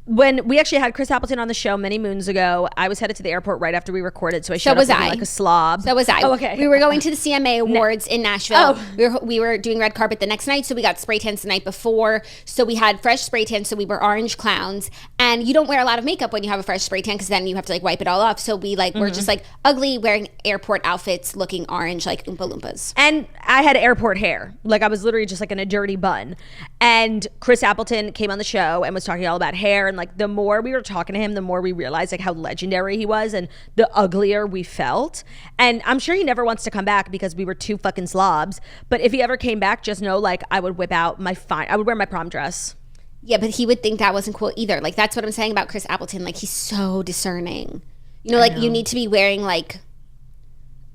Speaker 2: When we actually had Chris Appleton on the show many moons ago, I was headed to the airport right after we recorded, so I showed up looking like a slob.
Speaker 1: So was I.
Speaker 2: Oh, okay.
Speaker 1: We were going to the CMA Awards in Nashville. We were doing red carpet the next night, so we got spray tans the night before. So we had fresh spray tans, so we were orange clowns. And you don't wear a lot of makeup when you have a fresh spray tan because then you have to like wipe it all off. So we like were just like ugly, wearing airport outfits, looking orange like Oompa Loompas.
Speaker 2: And I had airport hair. Like I was literally just like in a dirty bun. And Chris Appleton came on the show and was talking all about hair. And like the more we were talking to him, the more we realized like how legendary he was and the uglier we felt. And I'm sure he never wants to come back because we were two fucking slobs. But if he ever came back, just know like I would whip out I would wear my prom dress.
Speaker 1: Yeah, but he would think that wasn't cool either. Like that's what I'm saying about Chris Appleton. Like he's so discerning. You know, like you need to be wearing like,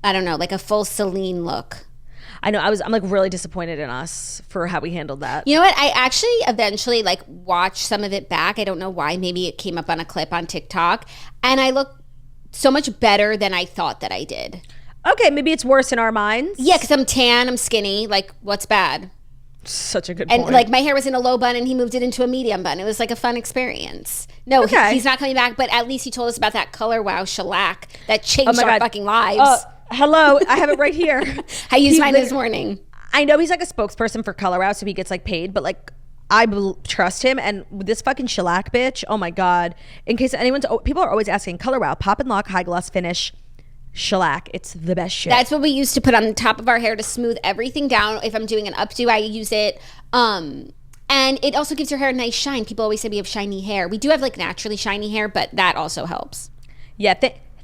Speaker 1: I don't know, like a full Celine look.
Speaker 2: I know. I'm like really disappointed in us for how we handled that.
Speaker 1: You know what? I actually eventually like watched some of it back. I don't know why. Maybe it came up on a clip on TikTok, and I look so much better than I thought that I did.
Speaker 2: Okay, maybe it's worse in our minds.
Speaker 1: Yeah, because I'm tan, I'm skinny. Like, what's bad?
Speaker 2: Such a good point.
Speaker 1: And like my hair was in a low bun, and he moved it into a medium bun. It was like a fun experience. No, he's not coming back. But at least he told us about that Color Wow shellac that changed our fucking lives.
Speaker 2: Hello, I have it right here.
Speaker 1: I used mine this morning.
Speaker 2: I know he's like a spokesperson for Color Wow, so he gets like paid, but like I trust him. And this fucking shellac bitch, oh my God. In case people are always asking, Color Wow, pop and lock, high gloss finish, shellac. It's the best shit.
Speaker 1: That's what we used to put on the top of our hair to smooth everything down. If I'm doing an updo, I use it. And it also gives your hair a nice shine. People always say we have shiny hair. We do have like naturally shiny hair, but that also helps.
Speaker 2: Yeah,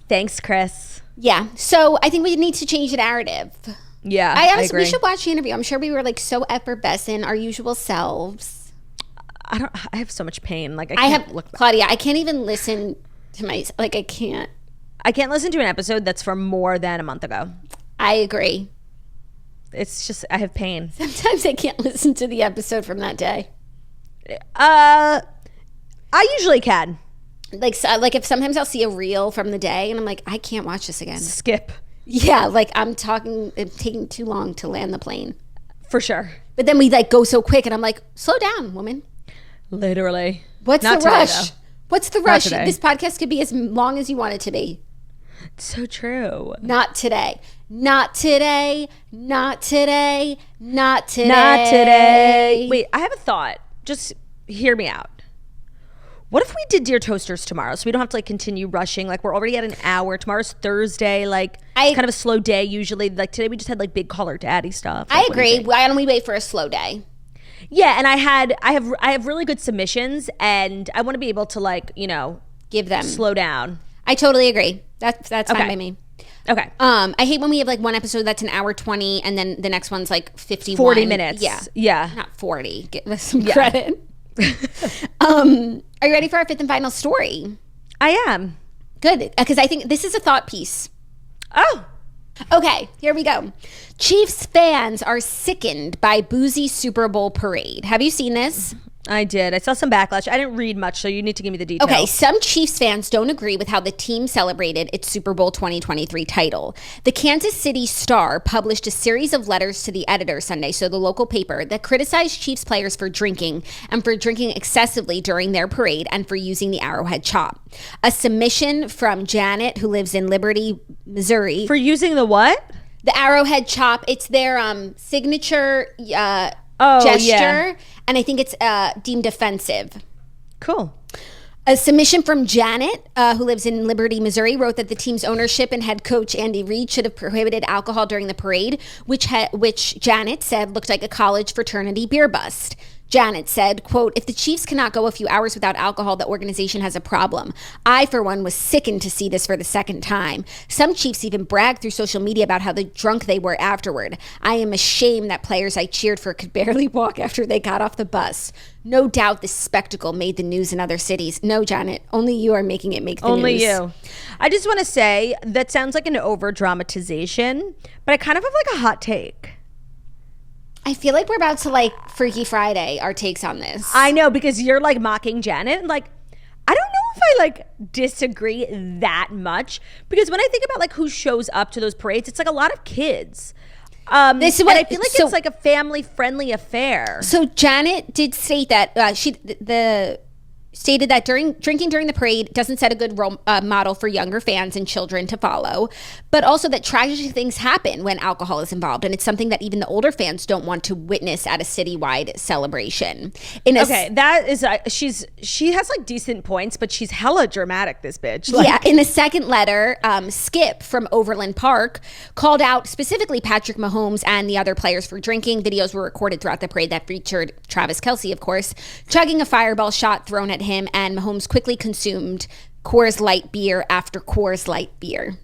Speaker 2: thanks, Chris.
Speaker 1: Yeah, so I think we need to change the narrative.
Speaker 2: Yeah, I agree.
Speaker 1: We should watch the interview. I'm sure we were like so effervescent, our usual selves.
Speaker 2: I have so much pain. Like I can't look back.
Speaker 1: Claudia, I can't even listen to I can't
Speaker 2: listen to an episode that's from more than a month ago.
Speaker 1: I agree.
Speaker 2: It's just I have pain.
Speaker 1: Sometimes I can't listen to the episode from that day.
Speaker 2: I usually can.
Speaker 1: Like if sometimes I'll see a reel from the day and I'm like, I can't watch this again.
Speaker 2: Skip.
Speaker 1: Yeah, like it's taking too long to land the plane.
Speaker 2: For sure.
Speaker 1: But then we like go so quick and I'm like, slow down, woman.
Speaker 2: Literally.
Speaker 1: What's the rush? What's the rush?
Speaker 2: today.
Speaker 1: This podcast could be as long as you want it to be.
Speaker 2: It's so true.
Speaker 1: Not today. Not today. Not today. Not today.
Speaker 2: Not today. Wait, I have a thought. Just hear me out. What if we did Dear Toasters tomorrow, so we don't have to like continue rushing? Like, we're already at an hour. Tomorrow's Thursday. Like, it's kind of a slow day usually. Like, today we just had like big Call Her Daddy stuff.
Speaker 1: I agree. Why don't we wait for a slow day?
Speaker 2: Yeah, and I have really good submissions, and I want to be able to like, you know,
Speaker 1: give them
Speaker 2: slow down.
Speaker 1: I totally agree. That's fine by me.
Speaker 2: Okay.
Speaker 1: I hate when we have like one episode that's an hour 20 and then the next one's like 51.
Speaker 2: 40 minutes. Yeah.
Speaker 1: Not 40. Give us some credit. Are you ready for our fifth and final story?
Speaker 2: I am.
Speaker 1: Good, because I think this is a thought piece.
Speaker 2: Oh.
Speaker 1: Okay, here we go. Chiefs fans are sickened by boozy Super Bowl parade. Have you seen this?
Speaker 2: I did. I saw some backlash. I didn't read much, so you need to give me the details.
Speaker 1: Okay, some Chiefs fans don't agree with how the team celebrated its Super Bowl 2023 title. The Kansas City Star published a series of letters to the editor Sunday, so the local paper, that criticized Chiefs players for drinking and for drinking excessively during their parade and for using the Arrowhead Chop. A submission from Janet, who lives in Liberty, Missouri.
Speaker 2: For using the what?
Speaker 1: The Arrowhead Chop. It's their signature gesture. Yeah. And I think it's deemed offensive.
Speaker 2: Cool.
Speaker 1: A submission from Janet, who lives in Liberty, Missouri, wrote that the team's ownership and head coach Andy Reid should have prohibited alcohol during the parade, which Janet said looked like a college fraternity beer bust. Janet said, quote, "If the Chiefs cannot go a few hours without alcohol, the organization has a problem. I, for one, was sickened to see this for the second time. Some Chiefs even bragged through social media about how drunk they were afterward. I am ashamed that players I cheered for could barely walk after they got off the bus. No doubt this spectacle made the news in other cities." No, Janet, only you are making it make the news.
Speaker 2: Only you. I just want to say, that sounds like an over-dramatization, but I kind of have like a hot take.
Speaker 1: I feel like we're about to like Freaky Friday our takes on this.
Speaker 2: I know, because you're like mocking Janet. Like, I don't know if I like disagree that much, because when I think about like who shows up to those parades, it's like a lot of kids. This is what I feel like it's like a family friendly affair.
Speaker 1: So Janet did state that stated that drinking during the parade doesn't set a good role model for younger fans and children to follow, but also that tragic things happen when alcohol is involved, and it's something that even the older fans don't want to witness at a citywide celebration.
Speaker 2: That is she has like decent points, but she's hella dramatic, this bitch. Like,
Speaker 1: yeah, in a second letter, Skip from Overland Park called out specifically Patrick Mahomes and the other players for drinking. Videos were recorded throughout the parade that featured Travis Kelsea, of course, chugging a fireball shot thrown at him, and Mahomes quickly consumed Coors Light beer after Coors Light beer.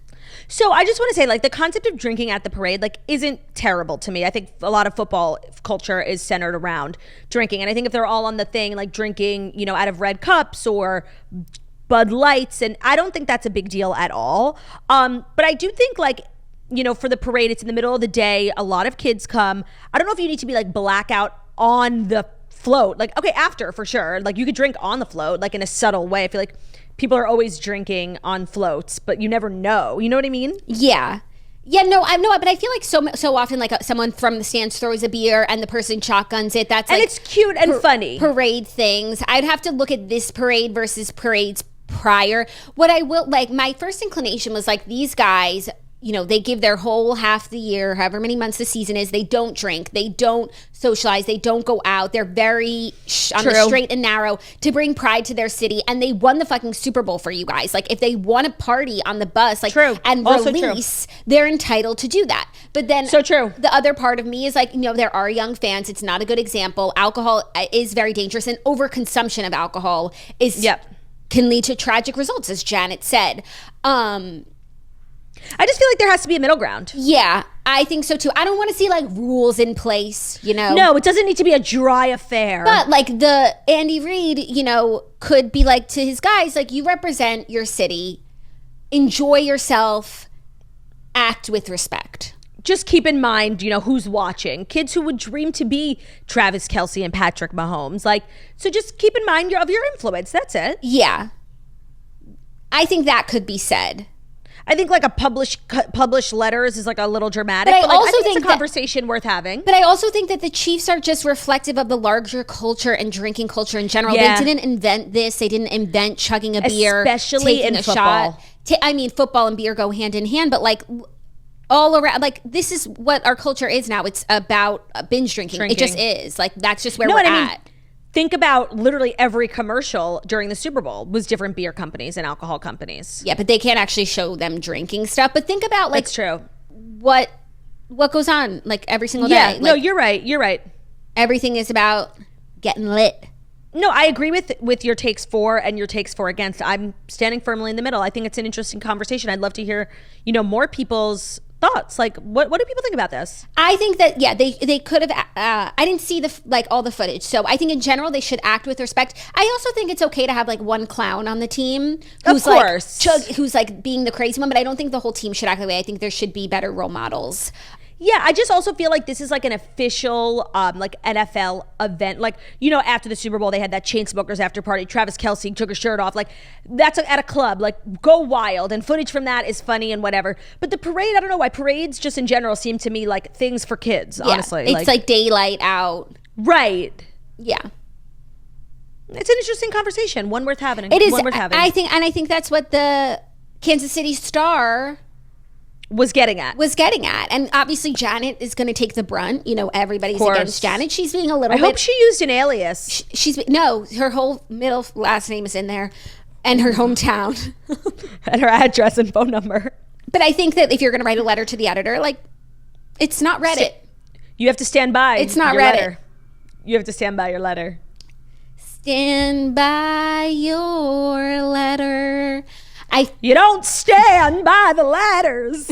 Speaker 2: So I just want to say, like, the concept of drinking at the parade, like, isn't terrible to me. I think a lot of football culture is centered around drinking. And I think if they're all on the thing, like drinking, you know, out of red cups or Bud Lights, and I don't think that's a big deal at all. But I do think, like, you know, for the parade, it's in the middle of the day. A lot of kids come. I don't know if you need to be like blackout on the float. Like, okay, after for sure. Like, you could drink on the float, like in a subtle way. I feel like people are always drinking on floats, but you never know. You know what I mean?
Speaker 1: Yeah. Yeah, no, but I feel like so often, like someone from the stands throws a beer and the person shotguns it. That's
Speaker 2: and
Speaker 1: like,
Speaker 2: it's cute and funny.
Speaker 1: Parade things. I'd have to look at this parade versus parades prior. What I will, like, my first inclination was like, these guys, you know, they give their whole half the year, however many months the season is, they don't drink, they don't socialize, they don't go out. They're very on the straight and narrow to bring pride to their city. And they won the fucking Super Bowl for you guys. Like, if they want to party on the bus, like, and release, they're entitled to do that. But then the other part of me is like, you know, there are young fans. It's not a good example. Alcohol is very dangerous, and overconsumption of alcohol is can lead to tragic results, as Janet said.
Speaker 2: I just feel like there has to be a middle ground.
Speaker 1: Yeah, I think so too. I don't want to see like rules in place, you know?
Speaker 2: No, it doesn't need to be a dry affair.
Speaker 1: But like the Andy Reid, you know, could be like to his guys, like, you represent your city, enjoy yourself, act with respect.
Speaker 2: Just keep in mind, you know, who's watching. Kids who would dream to be Travis Kelsea and Patrick Mahomes. Like, so just keep in mind of your influence. That's it.
Speaker 1: Yeah. I think that could be said.
Speaker 2: I think like a published letters is like a little dramatic.
Speaker 1: But I also
Speaker 2: think
Speaker 1: think
Speaker 2: it's a conversation worth having.
Speaker 1: But I also think that the Chiefs are just reflective of the larger culture and drinking culture in general.
Speaker 2: Yeah.
Speaker 1: They didn't invent this. They didn't invent chugging a beer,
Speaker 2: especially
Speaker 1: taking
Speaker 2: in
Speaker 1: a
Speaker 2: football.
Speaker 1: shot. I mean, football and beer go hand in hand, but like all around, like this is what our culture is now. It's about binge drinking. It just is. Like that's just where we're at.
Speaker 2: Think about literally every commercial during the Super Bowl was different beer companies and alcohol companies.
Speaker 1: Yeah, but they can't actually show them drinking stuff. But think about like
Speaker 2: that's true.
Speaker 1: What goes on like every single day.
Speaker 2: Yeah,
Speaker 1: like,
Speaker 2: no, you're right. You're right.
Speaker 1: Everything is about getting lit.
Speaker 2: No, I agree with your takes for and your takes for against. I'm standing firmly in the middle. I think it's an interesting conversation. I'd love to hear, more people's thoughts. Like, what do people think about this?
Speaker 1: I think that they could have. I didn't see all the footage, so I think in general they should act with respect. I also think it's okay to have like one clown on the team who's who's like being the crazy one, but I don't think the whole team should act that way. I think there should be better role models.
Speaker 2: Yeah, I just also feel like this is like an official like NFL event. Like, after the Super Bowl, they had that Chainsmokers after party. Travis Kelsey took her shirt off. Like, that's at a club. Like, go wild. And footage from that is funny and whatever. But the parade, I don't know why. Parades just in general seem to me like things for kids, honestly.
Speaker 1: It's like daylight out.
Speaker 2: Right.
Speaker 1: Yeah.
Speaker 2: It's an interesting conversation. One worth having.
Speaker 1: It is.
Speaker 2: One worth having.
Speaker 1: I think that's what the Kansas City Star
Speaker 2: was getting at.
Speaker 1: And obviously Janet is going to take the brunt. Everybody's against Janet. She's being a little bit.
Speaker 2: I hope she used an alias.
Speaker 1: No, her whole middle last name is in there and her hometown.
Speaker 2: And her address and phone number.
Speaker 1: But I think that if you're going to write a letter to the editor, like, it's not Reddit.
Speaker 2: You have to stand by.
Speaker 1: It's not
Speaker 2: your
Speaker 1: Reddit.
Speaker 2: Letter. You have to stand by your letter.
Speaker 1: Stand by your letter.
Speaker 2: You don't stand by the ladders.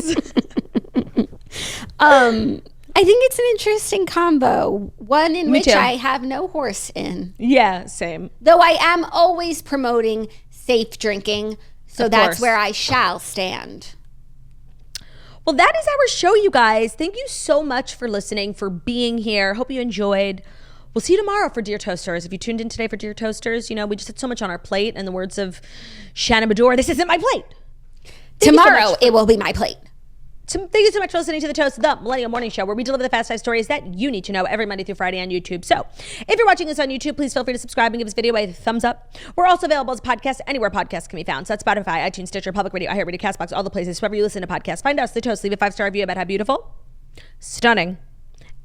Speaker 1: I think it's an interesting combo. One in which
Speaker 2: too.
Speaker 1: I have no horse in.
Speaker 2: Yeah, same.
Speaker 1: Though I am always promoting safe drinking, so that's where I shall stand.
Speaker 2: Well, that is our show, you guys. Thank you so much for listening, for being here. Hope you enjoyed. We'll see you tomorrow for Dear Toasters. If you tuned in today for Dear Toasters, we just had so much on our plate. In the words of Shannon Bedour, this isn't my plate.
Speaker 1: Tomorrow, it will be my plate.
Speaker 2: Thank you so much for listening to The Toast, the Millennial Morning Show, where we deliver the fast 5 stories that you need to know every Monday through Friday on YouTube. So if you're watching this on YouTube, please feel free to subscribe and give this video a thumbs up. We're also available as a podcast anywhere podcasts can be found. So that's Spotify, iTunes, Stitcher, Public Radio, iHeartRadio, CastBox, all the places. Wherever you listen to podcasts, find us, The Toast. Leave a 5-star review about how beautiful, stunning,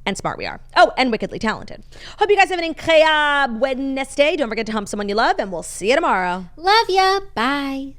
Speaker 2: and smart we are. Oh, and wickedly talented. Hope you guys have an incredible Wednesday. Don't forget to hump someone you love, and we'll see you tomorrow.
Speaker 1: Love ya. Bye.